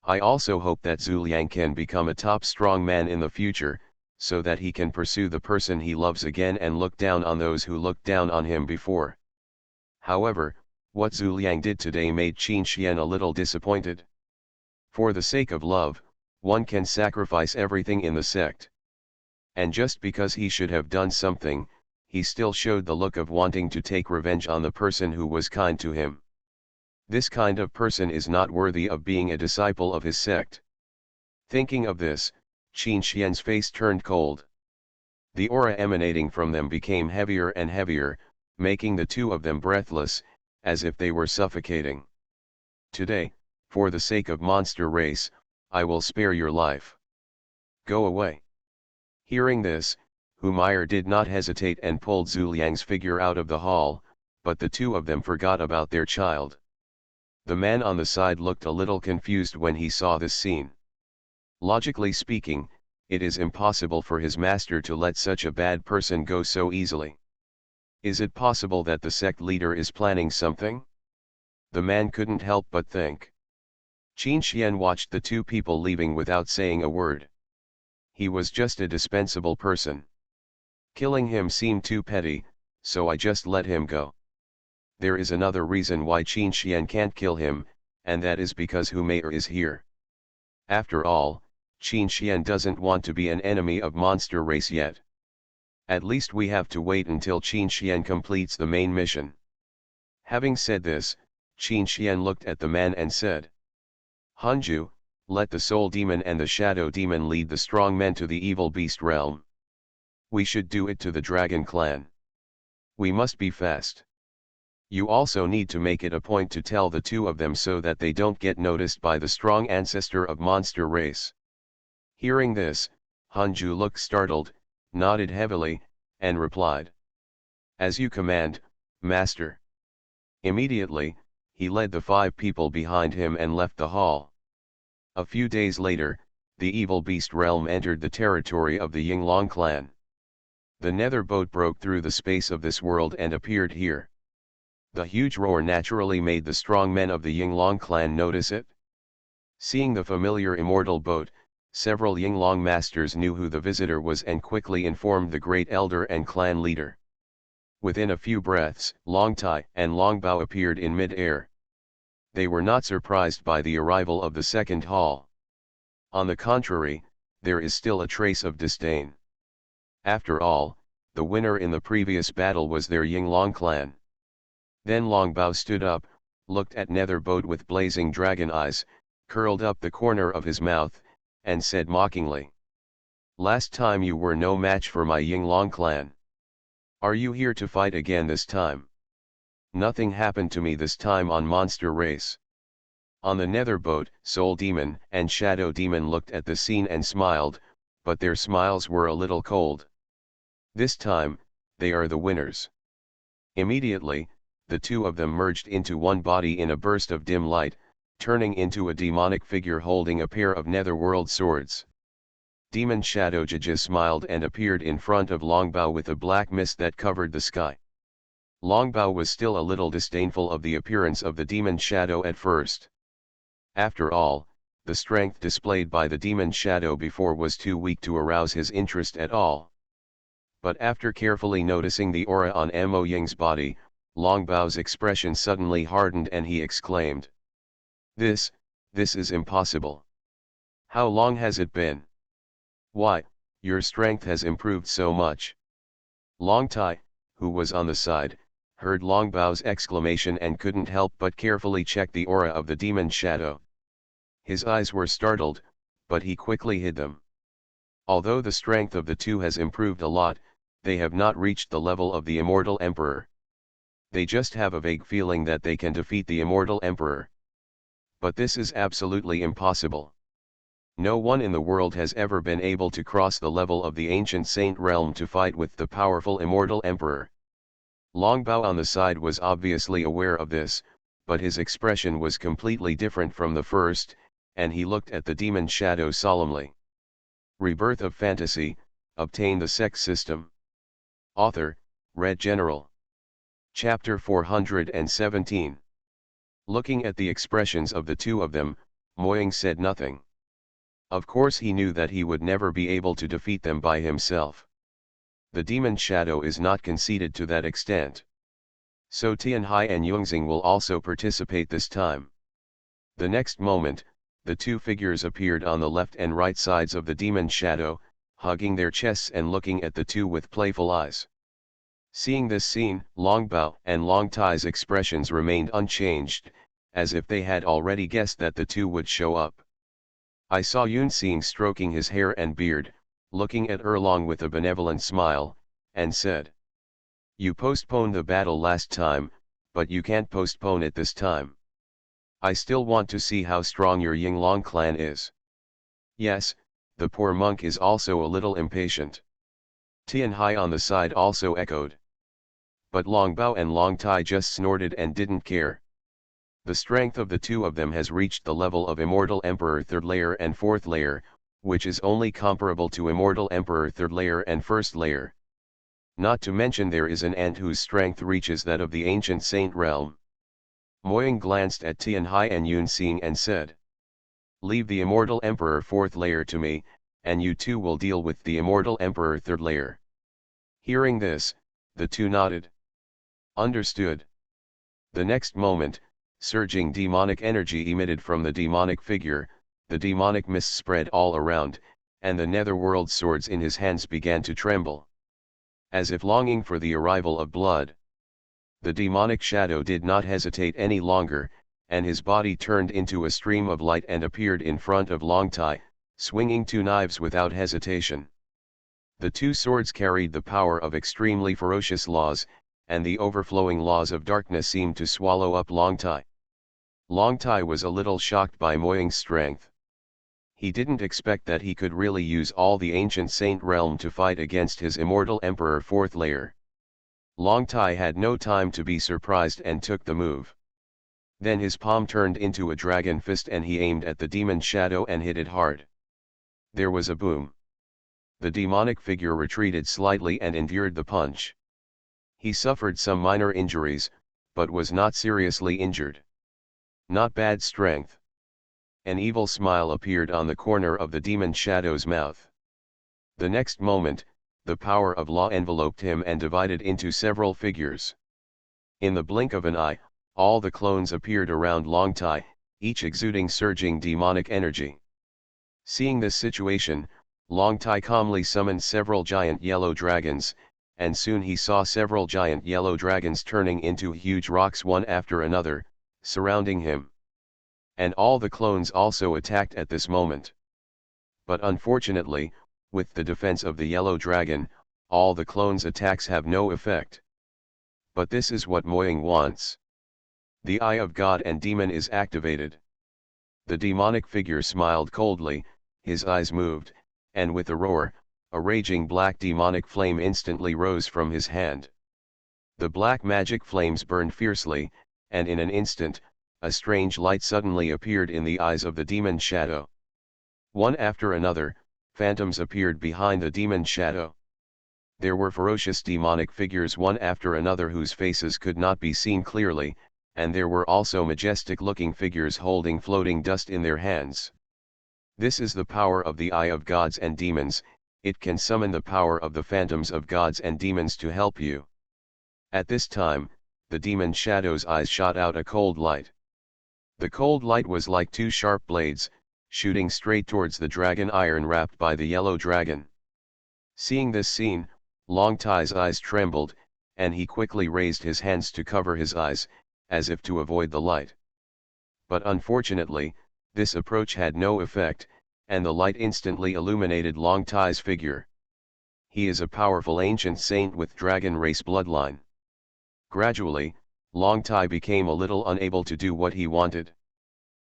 I also hope that Zhu Liang can become a top strong man in the future, so that he can pursue the person he loves again and look down on those who looked down on him before. However, what Zhu Liang did today made Qin Xian a little disappointed. For the sake of love, one can sacrifice everything in the sect. And just because he should have done something, he still showed the look of wanting to take revenge on the person who was kind to him. This kind of person is not worthy of being a disciple of his sect. Thinking of this, Qin Xian's face turned cold. The aura emanating from them became heavier and heavier, making the two of them breathless, as if they were suffocating. Today, for the sake of monster race, I will spare your life. Go away. Hearing this, Humayr did not hesitate and pulled Zhu Liang's figure out of the hall, but the two of them forgot about their child. The man on the side looked a little confused when he saw this scene. Logically speaking, it is impossible for his master to let such a bad person go so easily. Is it possible that the sect leader is planning something? The man couldn't help but think. Qin Xian watched the two people leaving without saying a word. He was just a dispensable person. Killing him seemed too petty, so I just let him go. There is another reason why Qin Xian can't kill him, and that is because Humayr is here. After all, Qin Xian doesn't want to be an enemy of monster race yet. At least we have to wait until Qin Xian completes the main mission. Having said this, Qin Xian looked at the man and said, Hanju, let the soul demon and the shadow demon lead the strong men to the evil beast realm. We should do it to the dragon clan. We must be fast. You also need to make it a point to tell the two of them so that they don't get noticed by the strong ancestor of monster race. Hearing this, Hanju looked startled, nodded heavily, and replied, As you command, master. Immediately, he led the 5 people behind him and left the hall. A few days later, the evil beast realm entered the territory of the Yinglong clan. The nether boat broke through the space of this world and appeared here. The huge roar naturally made the strong men of the Yinglong clan notice it. Seeing the familiar immortal boat, several Yinglong masters knew who the visitor was and quickly informed the great elder and clan leader. Within a few breaths, Long Tai and Long Bao appeared in mid-air. They were not surprised by the arrival of the second hall. On the contrary, there is still a trace of disdain. After all, the winner in the previous battle was their Yinglong clan. Then Long Bao stood up, looked at Nether Boat with blazing dragon eyes, curled up the corner of his mouth, and said mockingly, Last time you were no match for my Yinglong clan. Are you here to fight again this time? Nothing happened to me this time on monster race. On the nether boat, Soul Demon and Shadow Demon looked at the scene and smiled, but their smiles were a little cold. This time, they are the winners. Immediately, the two of them merged into one body in a burst of dim light, turning into a demonic figure holding a pair of netherworld swords. Demon Shadow Jaja smiled and appeared in front of Long Bao with a black mist that covered the sky. Long Bao was still a little disdainful of the appearance of the Demon Shadow at first. After all, the strength displayed by the Demon Shadow before was too weak to arouse his interest at all. But after carefully noticing the aura on Mo Ying's body, Long Bao's expression suddenly hardened and he exclaimed, This is impossible. How long has it been? Why, your strength has improved so much. Long Tai, who was on the side, heard Long Bao's exclamation and couldn't help but carefully check the aura of the Demon Shadow. His eyes were startled, but he quickly hid them. Although the strength of the two has improved a lot, they have not reached the level of the immortal emperor. They just have a vague feeling that they can defeat the immortal emperor. But this is absolutely impossible. No one in the world has ever been able to cross the level of the ancient saint realm to fight with the powerful immortal emperor. Longbao on the side was obviously aware of this, but his expression was completely different from the first, and he looked at the demon shadow solemnly. Rebirth of Fantasy, obtain the Sect system. Author, Red General. Chapter 417. Looking at the expressions of the two of them, Moying said nothing. Of course he knew that he would never be able to defeat them by himself. The demon shadow is not conceited to that extent. So Tianhai and Yungxing will also participate this time. The next moment, the two figures appeared on the left and right sides of the demon shadow, hugging their chests and looking at the two with playful eyes. Seeing this scene, Longbao and Long Tai's expressions remained unchanged, as if they had already guessed that the two would show up. I saw Yunxing stroking his hair and beard, looking at Erlong with a benevolent smile, and said, "You postponed the battle last time, but you can't postpone it this time. I still want to see how strong your Yinglong clan is." Yes, the poor monk is also a little impatient. Tianhai on the side also echoed. But Longbao and Long Tai just snorted and didn't care. The strength of the two of them has reached the level of Immortal Emperor 3rd layer and 4th layer, which is only comparable to Immortal Emperor 3rd layer and 1st layer. Not to mention there is an ant whose strength reaches that of the ancient saint realm. Moying glanced at Tianhai and Yunxing and said, "Leave the Immortal Emperor 4th layer to me, and you two will deal with the Immortal Emperor 3rd layer." Hearing this, the two nodded. Understood. The next moment, surging demonic energy emitted from the demonic figure, the demonic mist spread all around, and the netherworld swords in his hands began to tremble. As if longing for the arrival of blood. The demonic shadow did not hesitate any longer, and his body turned into a stream of light and appeared in front of Long Tai, swinging two knives without hesitation. The two swords carried the power of extremely ferocious laws, and the overflowing laws of darkness seemed to swallow up Long Tai. Long Tai was a little shocked by Moying's strength. He didn't expect that he could really use all the ancient saint realm to fight against his immortal emperor 4th layer. Long Tai had no time to be surprised and took the move. Then his palm turned into a dragon fist and he aimed at the demon shadow and hit it hard. There was a boom. The demonic figure retreated slightly and endured the punch. He suffered some minor injuries, but was not seriously injured. Not bad strength. An evil smile appeared on the corner of the demon shadow's mouth. The next moment, the power of law enveloped him and divided into several figures. In the blink of an eye, all the clones appeared around Long Tai, each exuding surging demonic energy. Seeing this situation, Long Tai calmly summoned several giant yellow dragons, and soon he saw several giant yellow dragons turning into huge rocks one after another, surrounding him. And all the clones also attacked at this moment. But unfortunately, with the defense of the yellow dragon, all the clones' attacks have no effect. But this is what Moying wants. The Eye of God and Demon is activated. The demonic figure smiled coldly, his eyes moved, and with a roar, a raging black demonic flame instantly rose from his hand. The black magic flames burned fiercely, and in an instant, a strange light suddenly appeared in the eyes of the demon shadow. One after another, phantoms appeared behind the demon shadow. There were ferocious demonic figures one after another whose faces could not be seen clearly, and there were also majestic-looking figures holding floating dust in their hands. This is the power of the Eye of Gods and Demons. It can summon the power of the phantoms of gods and demons to help you. At this time, the demon shadow's eyes shot out a cold light. The cold light was like two sharp blades, shooting straight towards the dragon iron wrapped by the yellow dragon. Seeing this scene, Long Tai's eyes trembled, and he quickly raised his hands to cover his eyes, as if to avoid the light. But unfortunately, this approach had no effect, and the light instantly illuminated Long Tai's figure. He is a powerful ancient saint with dragon race bloodline. Gradually, Long Tai became a little unable to do what he wanted.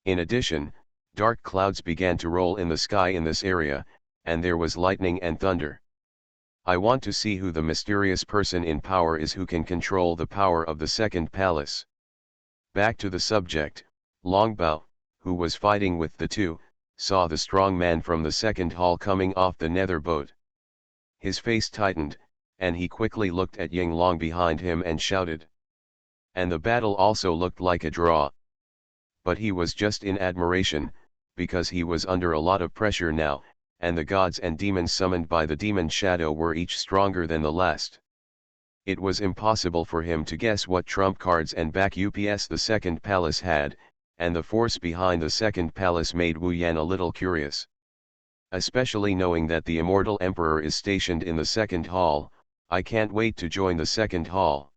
In addition, dark clouds began to roll in the sky in this area, and there was lightning and thunder. I want to see who the mysterious person in power is who can control the power of the second palace. Back to the subject, Long Bao, who was fighting with the two, saw the strong man from the second hall coming off the nether boat. His face tightened, and he quickly looked at Ying Long behind him and shouted. And the battle also looked like a draw. But he was just in admiration, because he was under a lot of pressure now, and the gods and demons summoned by the demon shadow were each stronger than the last. It was impossible for him to guess what trump cards and backups the second palace had, and the force behind the second palace made Wu Yan a little curious. Especially knowing that the immortal emperor is stationed in the second hall, I can't wait to join the second hall.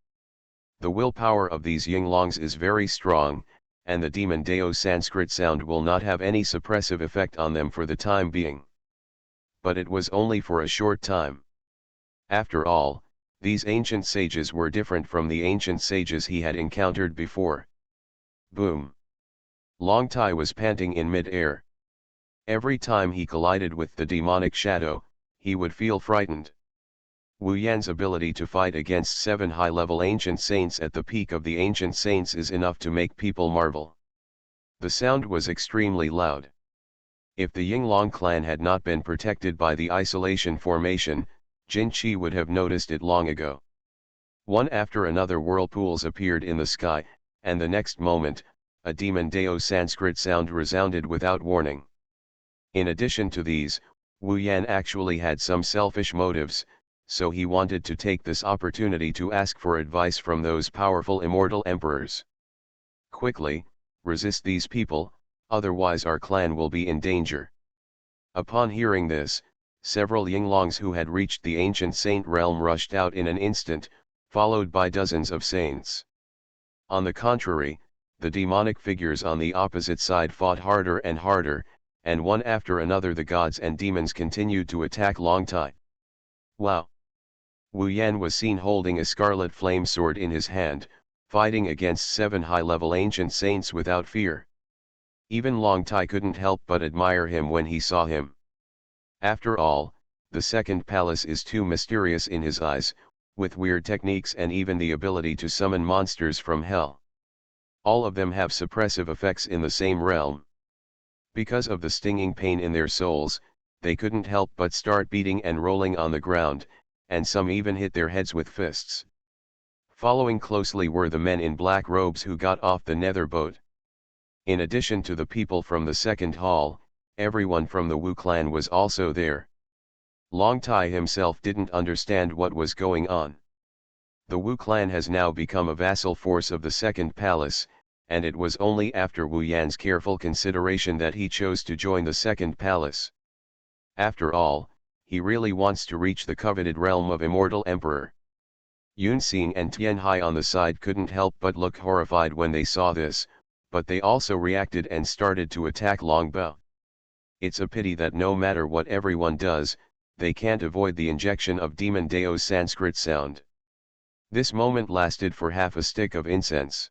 The willpower of these Yinglongs is very strong, and the demon Dao Sanskrit sound will not have any suppressive effect on them for the time being. But it was only for a short time. After all, these ancient sages were different from the ancient sages he had encountered before. Boom! Long Tai was panting in mid-air. Every time he collided with the demonic shadow, he would feel frightened. Wu Yan's ability to fight against 7 high-level ancient saints at the peak of the ancient saints is enough to make people marvel. The sound was extremely loud. If the Yinglong clan had not been protected by the isolation formation, Jin Qi would have noticed it long ago. One after another whirlpools appeared in the sky, and the next moment, a demon Dao Sanskrit sound resounded without warning. In addition to these, Wu Yan actually had some selfish motives, so he wanted to take this opportunity to ask for advice from those powerful immortal emperors. Quickly, resist these people, otherwise our clan will be in danger. Upon hearing this, several Yinglongs who had reached the ancient saint realm rushed out in an instant, followed by dozens of saints. On the contrary, the demonic figures on the opposite side fought harder and harder, and one after another the gods and demons continued to attack Long Tai. Wow! Wu Yan was seen holding a scarlet flame sword in his hand, fighting against 7 high-level ancient saints without fear. Even Long Tai couldn't help but admire him when he saw him. After all, the second palace is too mysterious in his eyes, with weird techniques and even the ability to summon monsters from hell. All of them have suppressive effects in the same realm. Because of the stinging pain in their souls, they couldn't help but start beating and rolling on the ground, and some even hit their heads with fists. Following closely were the men in black robes who got off the nether boat. In addition to the people from the second hall, everyone from the Wu clan was also there. Long Tai himself didn't understand what was going on. The Wu clan has now become a vassal force of the second palace, and it was only after Wu Yan's careful consideration that he chose to join the second palace. After all, he really wants to reach the coveted realm of immortal emperor. Yun Xing and Tian Hai on the side couldn't help but look horrified when they saw this, but they also reacted and started to attack Long Bao. It's a pity that no matter what everyone does, they can't avoid the injection of demon Dao's Sanskrit sound. This moment lasted for half a stick of incense.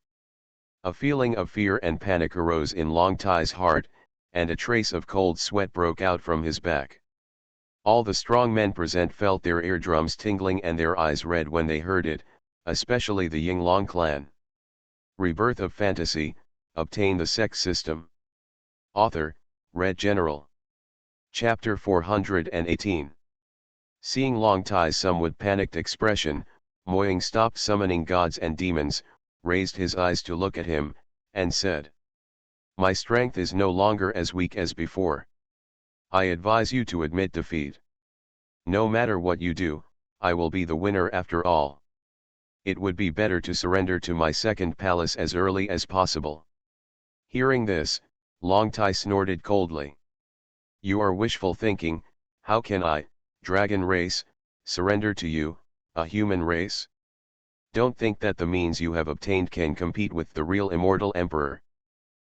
A feeling of fear and panic arose in Long Tai's heart, and a trace of cold sweat broke out from his back. All the strong men present felt their eardrums tingling and their eyes red when they heard it, especially the Yinglong clan. Rebirth of Fantasy, Obtain the Sect System. Author, Red General. Chapter 418. Seeing Long Tai's somewhat panicked expression, Moying stopped summoning gods and demons, raised his eyes to look at him, and said, "My strength is no longer as weak as before. I advise you to admit defeat. No matter what you do, I will be the winner after all. It would be better to surrender to my second palace as early as possible." Hearing this, Long Tai snorted coldly. "You are wishful thinking. How can I, dragon race, surrender to you, a human race? Don't think that the means you have obtained can compete with the real immortal emperor.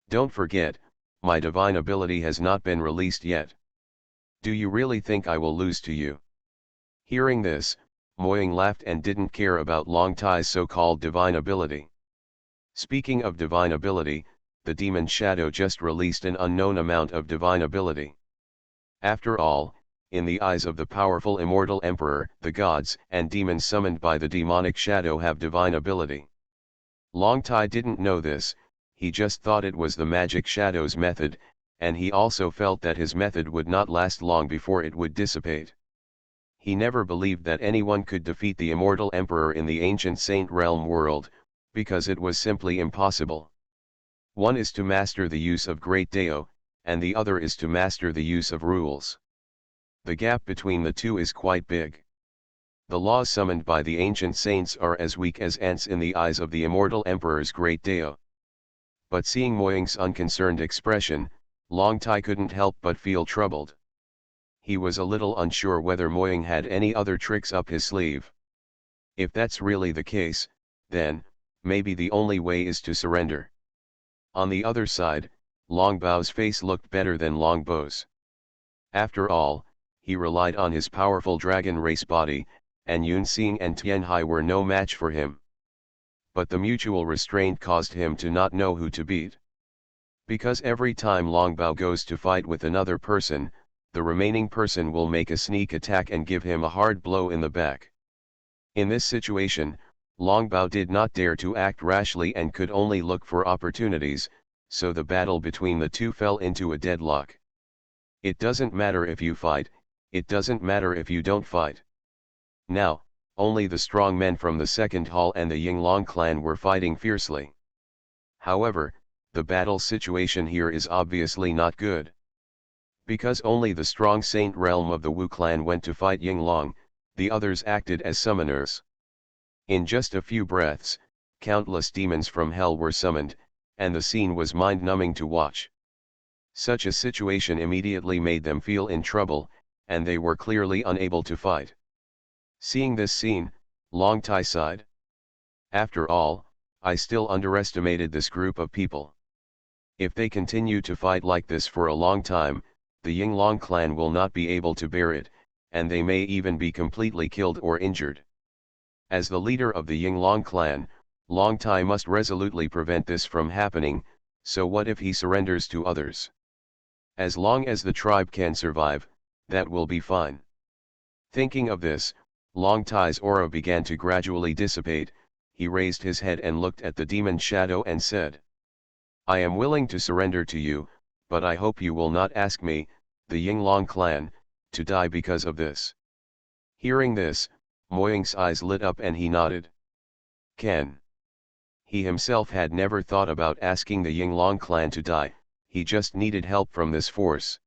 Don't forget, my divine ability has not been released yet. Do you really think I will lose to you? Hearing this, Moying laughed and didn't care about Long Tai's so-called divine ability. Speaking of divine ability, the demon shadow just released an unknown amount of divine ability. After all, in the eyes of the powerful immortal emperor, the gods and demons summoned by the demonic shadow have divine ability. Long Tai didn't know this, he just thought it was the magic shadow's method, and he also felt that his method would not last long before it would dissipate. He never believed that anyone could defeat the immortal emperor in the ancient saint realm world, because it was simply impossible. One is to master the use of great Dao, and the other is to master the use of rules. The gap between the two is quite big. The laws summoned by the ancient saints are as weak as ants in the eyes of the immortal emperor's great Dao. But seeing Moying's unconcerned expression, Long Tai couldn't help but feel troubled. He was a little unsure whether Moying had any other tricks up his sleeve. If that's really the case, then, maybe the only way is to surrender. On the other side, Long Bao's face looked better than Long Bow's. After all, he relied on his powerful dragon race body, and Yun Xing and Tianhai were no match for him. But the mutual restraint caused him to not know who to beat. Because every time Long Bao goes to fight with another person, the remaining person will make a sneak attack and give him a hard blow in the back. In this situation, Long Bao did not dare to act rashly and could only look for opportunities, so the battle between the two fell into a deadlock. It doesn't matter if you fight, it doesn't matter if you don't fight. Now, only the strong men from the second hall and the Yinglong clan were fighting fiercely. However, the battle situation here is obviously not good. Because only the strong saint realm of the Wu clan went to fight Yinglong, the others acted as summoners. In just a few breaths, countless demons from hell were summoned, and the scene was mind-numbing to watch. Such a situation immediately made them feel in trouble, and they were clearly unable to fight. Seeing this scene, Long Tai sighed. After all, I still underestimated this group of people. If they continue to fight like this for a long time, the Yinglong clan will not be able to bear it, and they may even be completely killed or injured. As the leader of the Yinglong clan, Long Tai must resolutely prevent this from happening, so what if he surrenders to others? As long as the tribe can survive, that will be fine. Thinking of this, Long Tai's aura began to gradually dissipate. He raised his head and looked at the demon shadow and said, I am willing to surrender to you, but I hope you will not ask me, the Yinglong clan, to die because of this. Hearing this, Moying's eyes lit up and he nodded. Can. He himself had never thought about asking the Yinglong clan to die, he just needed help from this force.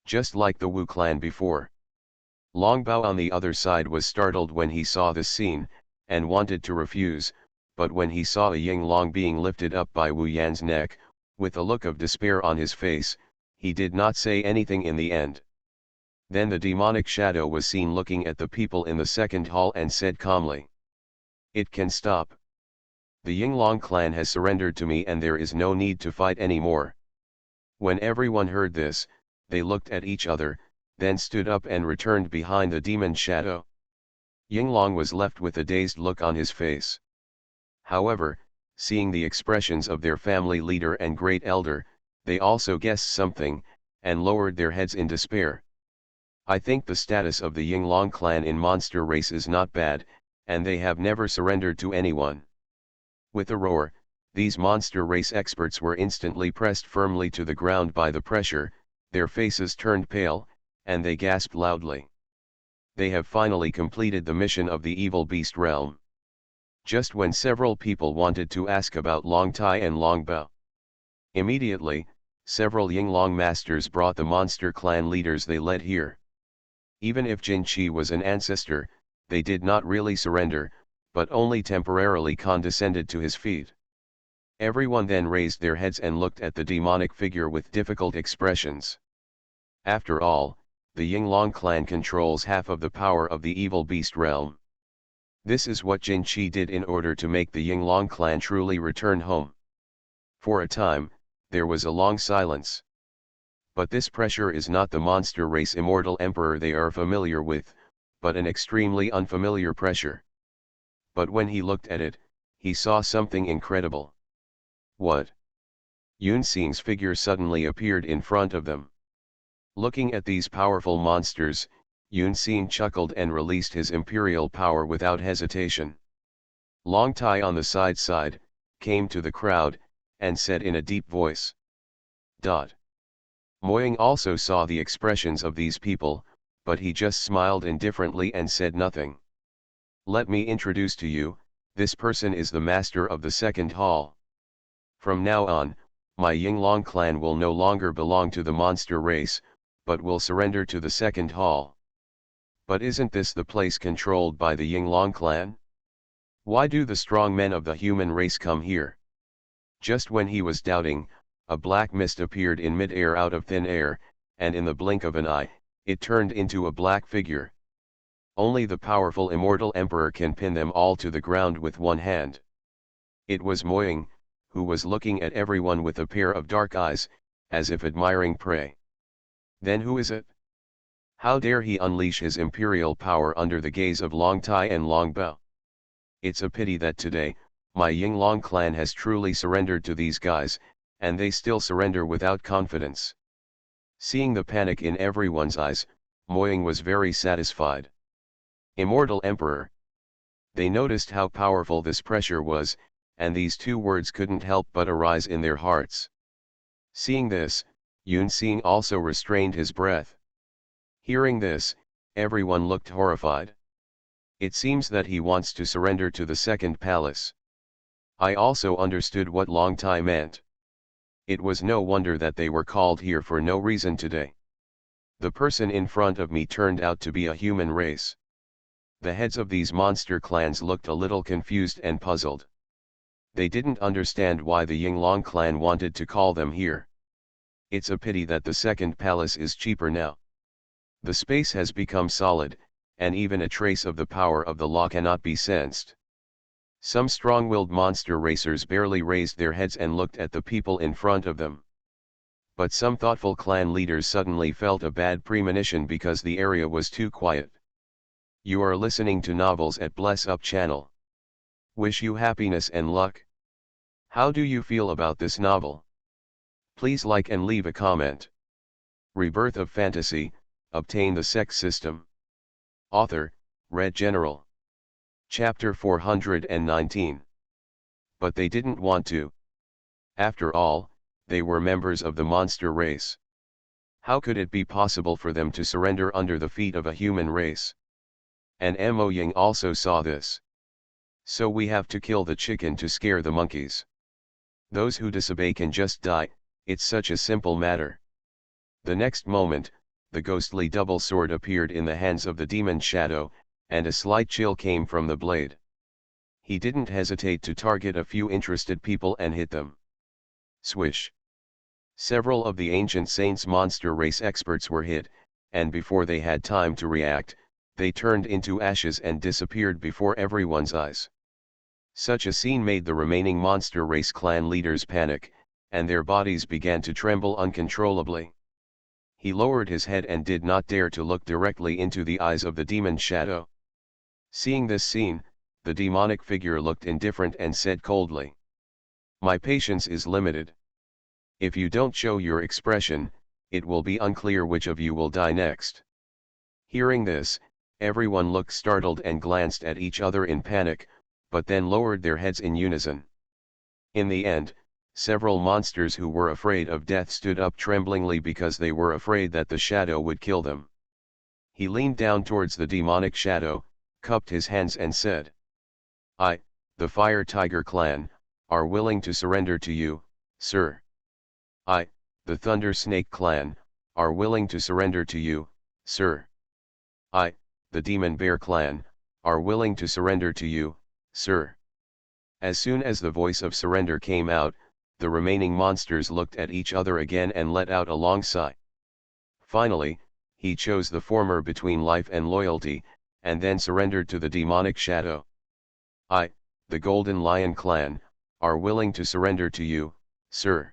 Just like the Wu clan before. Long Bao on the other side was startled when he saw this scene, and wanted to refuse, but when he saw a Yinglong being lifted up by Wu Yan's neck, with a look of despair on his face, he did not say anything in the end. Then the demonic shadow was seen looking at the people in the second hall and said calmly, It can stop. The Yinglong clan has surrendered to me and there is no need to fight anymore. When everyone heard this, they looked at each other, then stood up and returned behind the demon shadow. Yinglong was left with a dazed look on his face. However, seeing the expressions of their family leader and great elder, they also guessed something, and lowered their heads in despair. I think the status of the Yinglong clan in monster race is not bad, and they have never surrendered to anyone. With a roar, these monster race experts were instantly pressed firmly to the ground by the pressure, their faces turned pale, and they gasped loudly. They have finally completed the mission of the evil beast realm. Just when several people wanted to ask about Long Tai and Long Bao. Immediately, several Yinglong masters brought the monster clan leaders they led here. Even if Jin Qi was an ancestor, they did not really surrender, but only temporarily condescended to his feet. Everyone then raised their heads and looked at the demonic figure with difficult expressions. After all, the Yinglong clan controls half of the power of the evil beast realm. This is what Jin Qi did in order to make the Yinglong clan truly return home. For a time, There was a long silence. But this pressure is not the monster race immortal emperor they are familiar with, but an extremely unfamiliar pressure. But when he looked at it, he saw something incredible. What? Yun Xing's figure suddenly appeared in front of them. Looking at these powerful monsters, Yun Xing chuckled and released his imperial power without hesitation. Long Tai on the side came to the crowd, and said in a deep voice. Moying also saw the expressions of these people, but he just smiled indifferently and said nothing. Let me introduce to you, this person is the master of the second hall. From now on, my Yinglong clan will no longer belong to the monster race, but will surrender to the second hall. But isn't this the place controlled by the Yinglong clan? Why do the strong men of the human race come here? Just when he was doubting, a black mist appeared in mid-air out of thin air, and in the blink of an eye, it turned into a black figure. Only the powerful immortal emperor can pin them all to the ground with one hand. It was Moying, who was looking at everyone with a pair of dark eyes, as if admiring prey. Then who is it? How dare he unleash his imperial power under the gaze of Long Tai and Long Bao? It's a pity that today, my Yinglong clan has truly surrendered to these guys, and they still surrender without confidence. Seeing the panic in everyone's eyes, Moying was very satisfied. Immortal Emperor. They noticed how powerful this pressure was, and these two words couldn't help but arise in their hearts. Seeing this, Yun Xing also restrained his breath. Hearing this, everyone looked horrified. It seems that he wants to surrender to the second palace. I also understood what Long Tai meant. It was no wonder that they were called here for no reason today. The person in front of me turned out to be a human race. The heads of these monster clans looked a little confused and puzzled. They didn't understand why the Yinglong clan wanted to call them here. It's a pity that the second palace is cheaper now. The space has become solid, and even a trace of the power of the law cannot be sensed. Some strong-willed monster racers barely raised their heads and looked at the people in front of them. But some thoughtful clan leaders suddenly felt a bad premonition because the area was too quiet. You are listening to Novels at Bless Up channel. Wish you happiness and luck. How do you feel about this novel? Please like and leave a comment. Rebirth of Fantasy, Obtain the Sect System. Author, Red General. Chapter 419. But they didn't want to. After all, they were members of the monster race. How could it be possible for them to surrender under the feet of a human race? And Mo Ying also saw this. So we have to kill the chicken to scare the monkeys. Those who disobey can just die, it's such a simple matter. The next moment, the ghostly double sword appeared in the hands of the demon Shadow, and a slight chill came from the blade. He didn't hesitate to target a few interested people and hit them. Swish. Several of the ancient saints' monster race experts were hit, and before they had time to react, they turned into ashes and disappeared before everyone's eyes. Such a scene made the remaining monster race clan leaders panic, and their bodies began to tremble uncontrollably. He lowered his head and did not dare to look directly into the eyes of the demon Shadow. Seeing this scene, the demonic figure looked indifferent and said coldly, "My patience is limited. If you don't show your expression, it will be unclear which of you will die next." Hearing this, everyone looked startled and glanced at each other in panic, but then lowered their heads in unison. In the end, several monsters who were afraid of death stood up tremblingly because they were afraid that the shadow would kill them. He leaned down towards the demonic shadow, cupped his hands and said, "I, the Fire Tiger clan, are willing to surrender to you, sir. I, the Thunder Snake clan, are willing to surrender to you, sir. I, the Demon Bear clan, are willing to surrender to you, sir." As soon as the voice of surrender came out, the remaining monsters looked at each other again and let out a long sigh. Finally, he chose the former between life and loyalty, and then surrendered to the demonic shadow. "I, the Golden Lion clan, are willing to surrender to you, sir."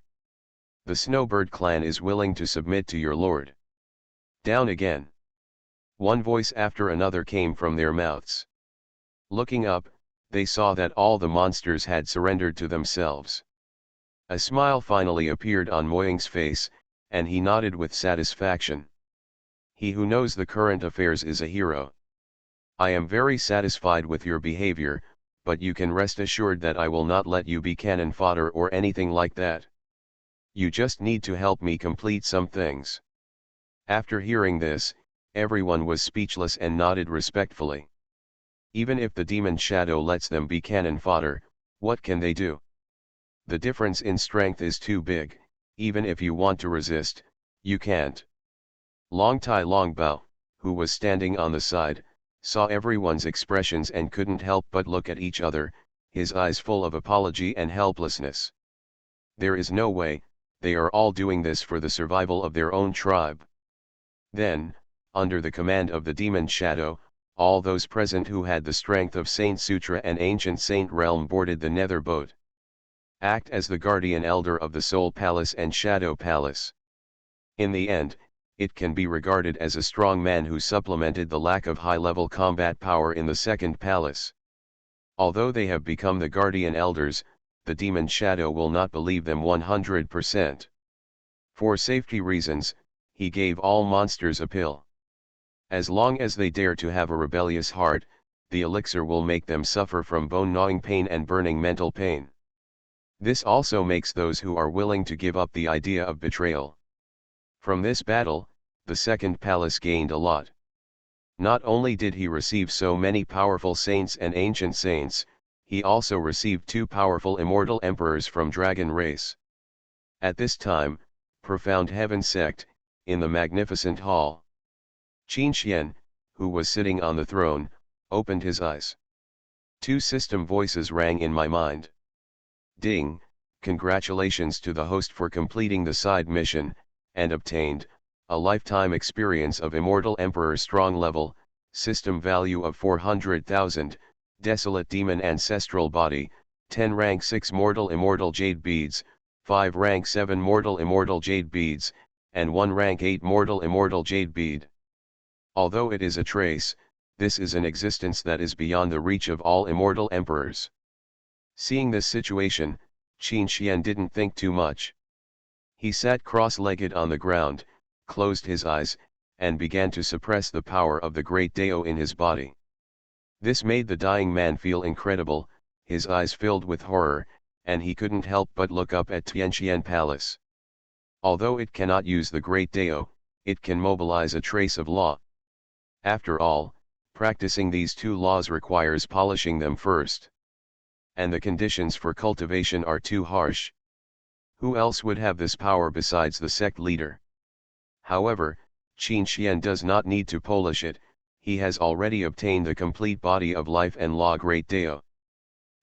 The Snowbird clan is willing to submit to your lord. Down again. One voice after another came from their mouths. Looking up, they saw that all the monsters had surrendered to themselves. A smile finally appeared on Moying's face, and he nodded with satisfaction. He who knows the current affairs is a hero. I am very satisfied with your behavior, but you can rest assured that I will not let you be cannon fodder or anything like that. You just need to help me complete some things. After hearing this, everyone was speechless and nodded respectfully. Even if the demon shadow lets them be cannon fodder, what can they do? The difference in strength is too big. Even if you want to resist, you can't. Long Tai Longbao, who was standing on the side, saw everyone's expressions and couldn't help but look at each other, his eyes full of apology and helplessness. There is no way, they are all doing this for the survival of their own tribe. Then, under the command of the demon shadow, all those present who had the strength of Saint Sutra and Ancient Saint Realm boarded the nether boat. Act as the guardian elder of the Soul Palace and Shadow Palace. In the end, it can be regarded as a strong man who supplemented the lack of high-level combat power in the Second Palace. Although they have become the guardian elders, the demon shadow will not believe them 100%. For safety reasons, he gave all monsters a pill. As long as they dare to have a rebellious heart, the elixir will make them suffer from bone-gnawing pain and burning mental pain. This also makes those who are willing to give up the idea of betrayal. From this battle, the Second Palace gained a lot. Not only did he receive so many powerful saints and ancient saints, he also received 2 powerful immortal emperors from Dragon Race. At this time, Profound Heaven Sect, in the magnificent hall. Qin Xian, who was sitting on the throne, opened his eyes. 2 system voices rang in my mind. Ding, congratulations to the host for completing the side mission, and obtained a lifetime experience of Immortal Emperor strong level, system value of 400,000, Desolate Demon Ancestral Body, 10 rank 6 Mortal Immortal Jade Beads, 5 rank 7 Mortal Immortal Jade Beads, and 1 rank 8 Mortal Immortal Jade Bead. Although it is a trace, this is an existence that is beyond the reach of all Immortal Emperors. Seeing this situation, Qin Xian didn't think too much. He sat cross-legged on the ground, closed his eyes, and began to suppress the power of the great Dao in his body. This made the dying man feel incredible, his eyes filled with horror, and he couldn't help but look up at Tianqian Palace. Although it cannot use the great Dao, it can mobilize a trace of law. After all, practicing these 2 laws requires polishing them first. And the conditions for cultivation are too harsh. Who else would have this power besides the sect leader? However, Qin Xian does not need to polish it, he has already obtained the complete body of life and law great Dao.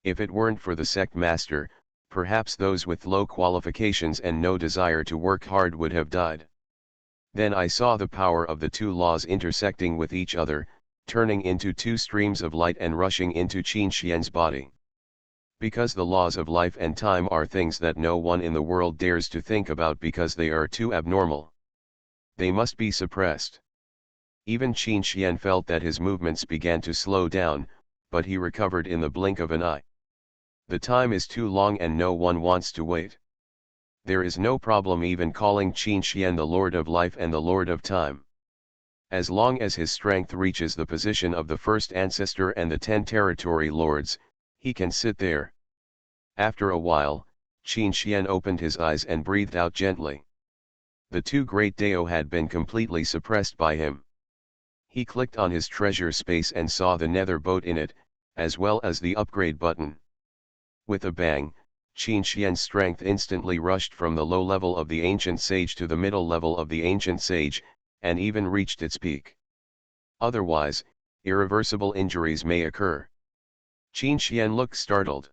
If it weren't for the sect master, perhaps those with low qualifications and no desire to work hard would have died. Then I saw the power of the 2 laws intersecting with each other, turning into 2 streams of light and rushing into Qin Xian's body. Because the laws of life and time are things that no one in the world dares to think about because they are too abnormal. They must be suppressed. Even Qin Xian felt that his movements began to slow down, but he recovered in the blink of an eye. The time is too long and no one wants to wait. There is no problem even calling Qin Xian the Lord of Life and the Lord of Time. As long as his strength reaches the position of the first ancestor and the 10 territory lords, he can sit there. After a while, Qin Xian opened his eyes and breathed out gently. The 2 great Dao had been completely suppressed by him. He clicked on his treasure space and saw the nether boat in it, as well as the upgrade button. With a bang, Qin Xian's strength instantly rushed from the low level of the Ancient Sage to the middle level of the Ancient Sage, and even reached its peak. Otherwise, irreversible injuries may occur. Qin Xian looked startled.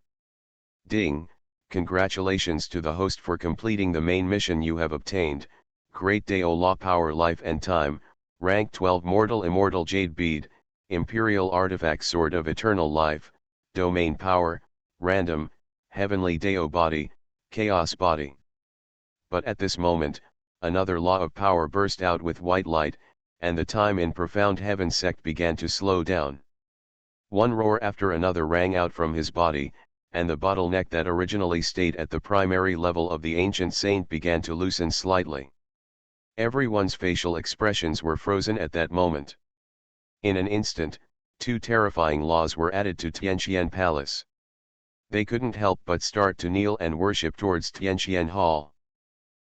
Ding, congratulations to the host for completing the main mission you have obtained, Great Dao Law Power Life and Time, Rank 12 Mortal Immortal Jade Bead, Imperial Artifact Sword of Eternal Life, Domain Power, Random, Heavenly Dao Body, Chaos Body. But at this moment, another law of power burst out with white light, and the time in profound heaven Sect began to slow down. One roar after another rang out from his body, and the bottleneck that originally stayed at the primary level of the ancient saint began to loosen slightly. Everyone's facial expressions were frozen at that moment. In an instant, two terrifying laws were added to Tianxian Palace. They couldn't help but start to kneel and worship towards Tianxian Hall.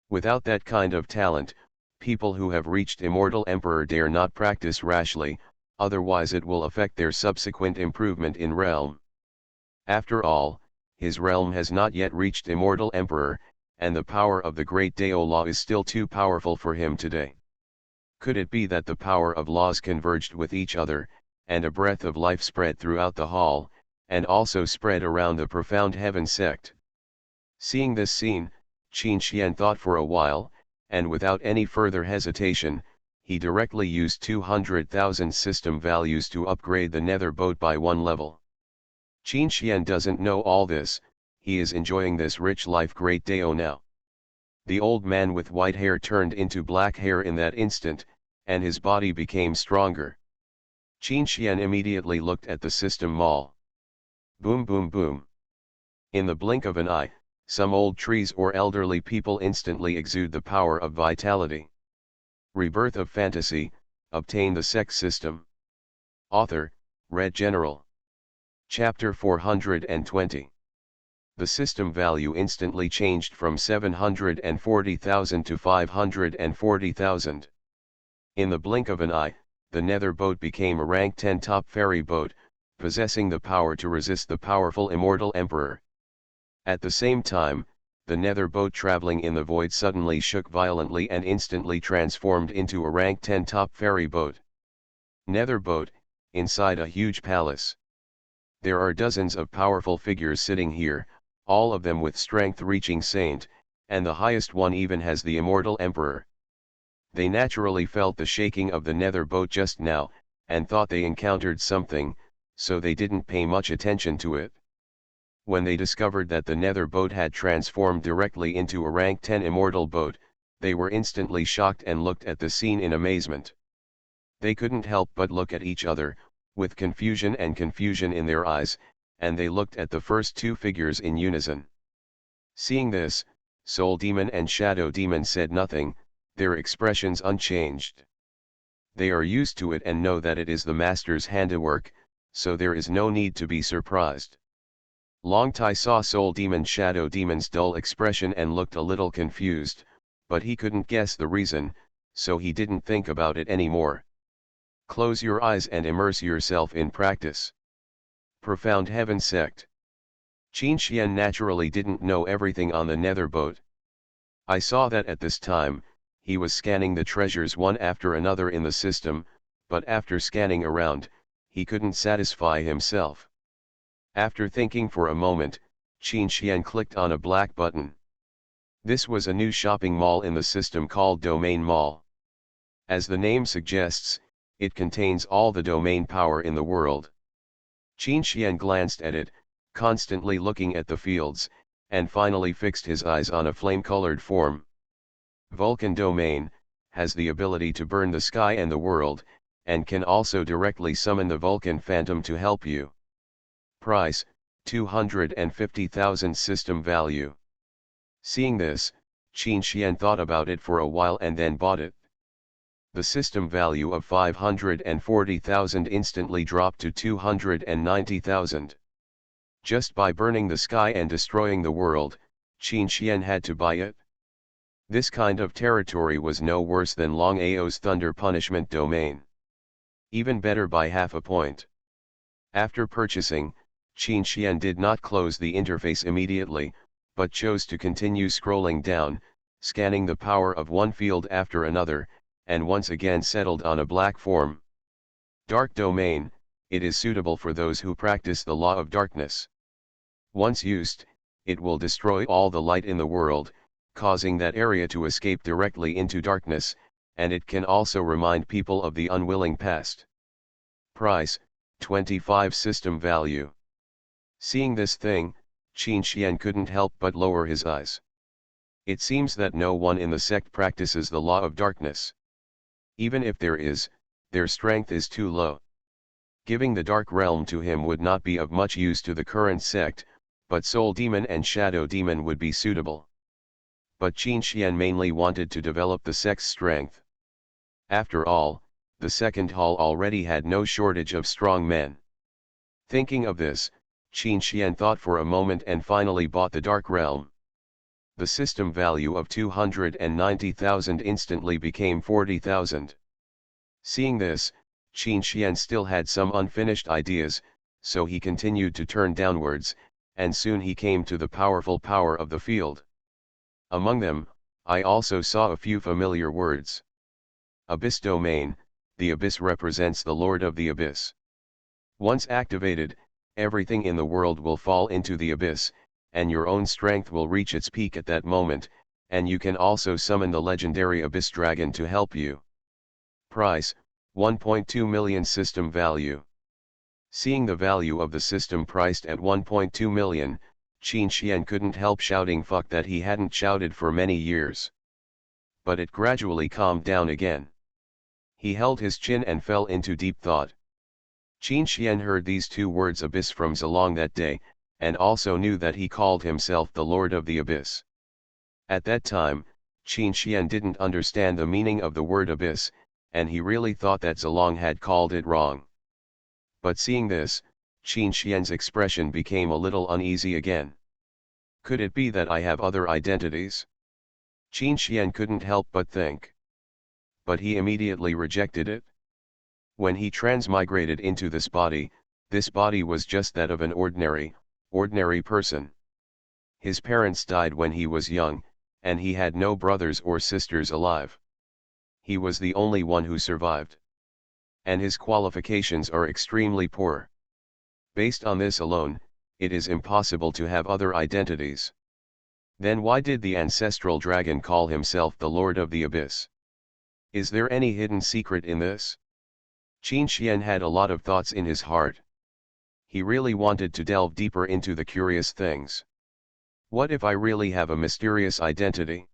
Without that kind of talent, people who have reached Immortal Emperor dare not practice rashly, otherwise it will affect their subsequent improvement in realm. After all, his realm has not yet reached Immortal Emperor, and the power of the great Dao law is still too powerful for him today. Could it be that the power of laws converged with each other, and a breath of life spread throughout the hall, and also spread around the profound heaven Sect? Seeing this scene, Qin Xian thought for a while, and without any further hesitation, he directly used 200,000 system values to upgrade the nether boat by one level. Qin Xian doesn't know all this, he is enjoying this rich life great Dao now. The old man with white hair turned into black hair in that instant, and his body became stronger. Qin Xian immediately looked at the system mall. Boom boom boom. In the blink of an eye, some old trees or elderly people instantly exude the power of vitality. Rebirth of Fantasy, obtain the Sect system. Author, Red General. Chapter 420. The system value instantly changed from 740,000 to 540,000. In the blink of an eye, the nether boat became a rank 10 top ferry boat, possessing the power to resist the powerful Immortal Emperor. At the same time, the nether boat traveling in the void suddenly shook violently and instantly transformed into a rank 10 top ferry boat. Nether boat, inside a huge palace. There are dozens of powerful figures sitting here, all of them with strength reaching saint, and the highest one even has the Immortal Emperor. They naturally felt the shaking of the nether boat just now, and thought they encountered something, so they didn't pay much attention to it. When they discovered that the nether boat had transformed directly into a rank 10 immortal boat, they were instantly shocked and looked at the scene in amazement. They couldn't help but look at each other, with confusion in their eyes, and they looked at the first two figures in unison. Seeing this, Soul Demon and Shadow Demon said nothing, their expressions unchanged. They are used to it and know that it is the master's handiwork, so there is no need to be surprised. Long Tai saw Soul Demon Shadow Demon's dull expression and looked a little confused, but he couldn't guess the reason, so he didn't think about it anymore. Close your eyes and immerse yourself in practice. Profound Heaven Sect. Qin Xian naturally didn't know everything on the nether boat. I saw that at this time, he was scanning the treasures one after another in the system, but after scanning around, he couldn't satisfy himself. After thinking for a moment, Qin Xian clicked on a black button. This was a new shopping mall in the system called Domain Mall. As the name suggests, it contains all the domain power in the world. Qin Xian glanced at it, constantly looking at the fields, and finally fixed his eyes on a flame-colored form. Vulcan Domain has the ability to burn the sky and the world, and can also directly summon the Vulcan Phantom to help you. Price, 250,000 system value. Seeing this, Qin Xian thought about it for a while and then bought it. The system value of 540,000 instantly dropped to 290,000. Just by burning the sky and destroying the world, Qin Xian had to buy it. This kind of territory was no worse than Long Ao's Thunder Punishment Domain. Even better by half a point. After purchasing, Qin Xian did not close the interface immediately, but chose to continue scrolling down, scanning the power of one field after another, and once again settled on a black form. Dark Domain, it is suitable for those who practice the law of darkness. Once used, it will destroy all the light in the world, causing that area to escape directly into darkness, and it can also remind people of the unwilling past. Price, 25 system value. Seeing this thing, Qin Xian couldn't help but lower his eyes. It seems that no one in the sect practices the law of darkness. Even if there is, their strength is too low. Giving the dark realm to him would not be of much use to the current sect, but Soul Demon and Shadow Demon would be suitable. But Qin Xian mainly wanted to develop the sect's strength. After all, the second hall already had no shortage of strong men. Thinking of this, Qin Xian thought for a moment and finally bought the Dark Realm. The system value of 290,000 instantly became 40,000. Seeing this, Qin Xian still had some unfinished ideas, so he continued to turn downwards, and soon he came to the powerful power of the field. Among them, I also saw a few familiar words. Abyss Domain, the Abyss represents the Lord of the Abyss. Once activated, everything in the world will fall into the Abyss, and your own strength will reach its peak at that moment, and you can also summon the legendary Abyss Dragon to help you. Price, 1.2 million system value. Seeing the value of the system priced at 1.2 million, Qin Xian couldn't help shouting fuck that he hadn't shouted for many years. But it gradually calmed down again. He held his chin and fell into deep thought. Qin Xian heard these two words Abyss from Zilong that day, and also knew that he called himself the Lord of the Abyss. At that time, Qin Xian didn't understand the meaning of the word Abyss, and he really thought that Zilong had called it wrong. But seeing this, Qin Xian's expression became a little uneasy again. Could it be that I have other identities? Qin Xian couldn't help but think. But he immediately rejected it. When he transmigrated into this body was just that of an ordinary person. His parents died when he was young, and he had no brothers or sisters alive. He was the only one who survived. And his qualifications are extremely poor. Based on this alone, it is impossible to have other identities. Then why did the ancestral dragon call himself the Lord of the Abyss? Is there any hidden secret in this? Qin Xian had a lot of thoughts in his heart. He really wanted to delve deeper into the curious things. What if I really have a mysterious identity?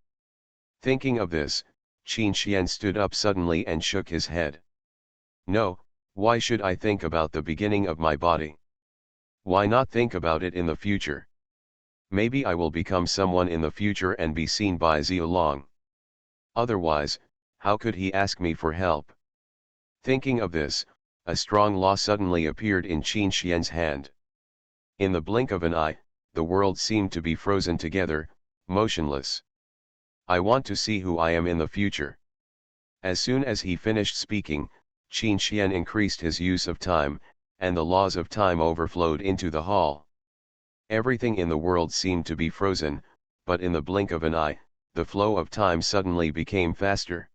Thinking of this, Qin Xian stood up suddenly and shook his head. No, why should I think about the beginning of my body? Why not think about it in the future? Maybe I will become someone in the future and be seen by Zilong. Otherwise, how could he ask me for help? Thinking of this, a strong law suddenly appeared in Qin Xian's hand. In the blink of an eye, the world seemed to be frozen together, motionless. I want to see who I am in the future. As soon as he finished speaking, Qin Xian increased his use of time, and the laws of time overflowed into the hall. Everything in the world seemed to be frozen, but in the blink of an eye, the flow of time suddenly became faster.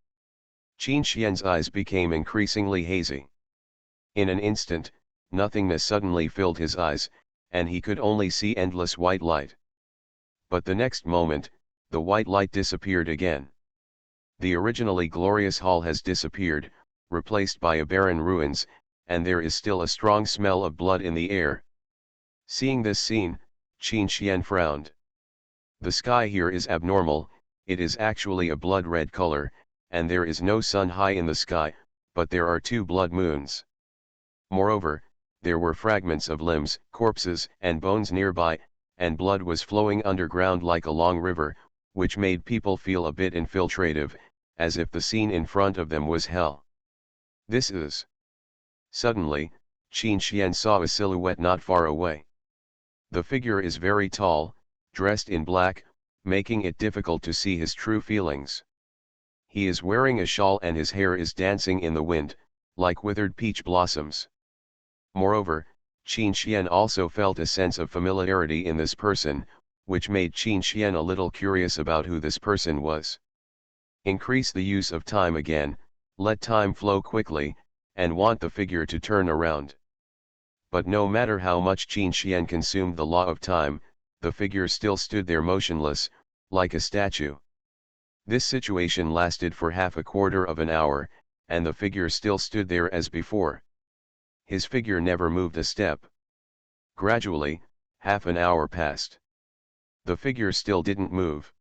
Qin Xian's eyes became increasingly hazy. In an instant, nothingness suddenly filled his eyes, and he could only see endless white light. But the next moment, the white light disappeared again. The originally glorious hall has disappeared, replaced by a barren ruins, and there is still a strong smell of blood in the air. Seeing this scene, Qin Xian frowned. The sky here is abnormal, it is actually a blood-red color, and there is no sun high in the sky, but there are 2 blood moons. Moreover, there were fragments of limbs, corpses, and bones nearby, and blood was flowing underground like a long river, which made people feel a bit infiltrative, as if the scene in front of them was hell. This is... Suddenly, Qin Xian saw a silhouette not far away. The figure is very tall, dressed in black, making it difficult to see his true feelings. He is wearing a shawl and his hair is dancing in the wind, like withered peach blossoms. Moreover, Qin Xian also felt a sense of familiarity in this person, which made Qin Xian a little curious about who this person was. Increase the use of time again, let time flow quickly, and want the figure to turn around. But no matter how much Qin Xian consumed the law of time, the figure still stood there motionless, like a statue. This situation lasted for half a quarter of an hour, and the figure still stood there as before. His figure never moved a step. Gradually, half an hour passed. The figure still didn't move.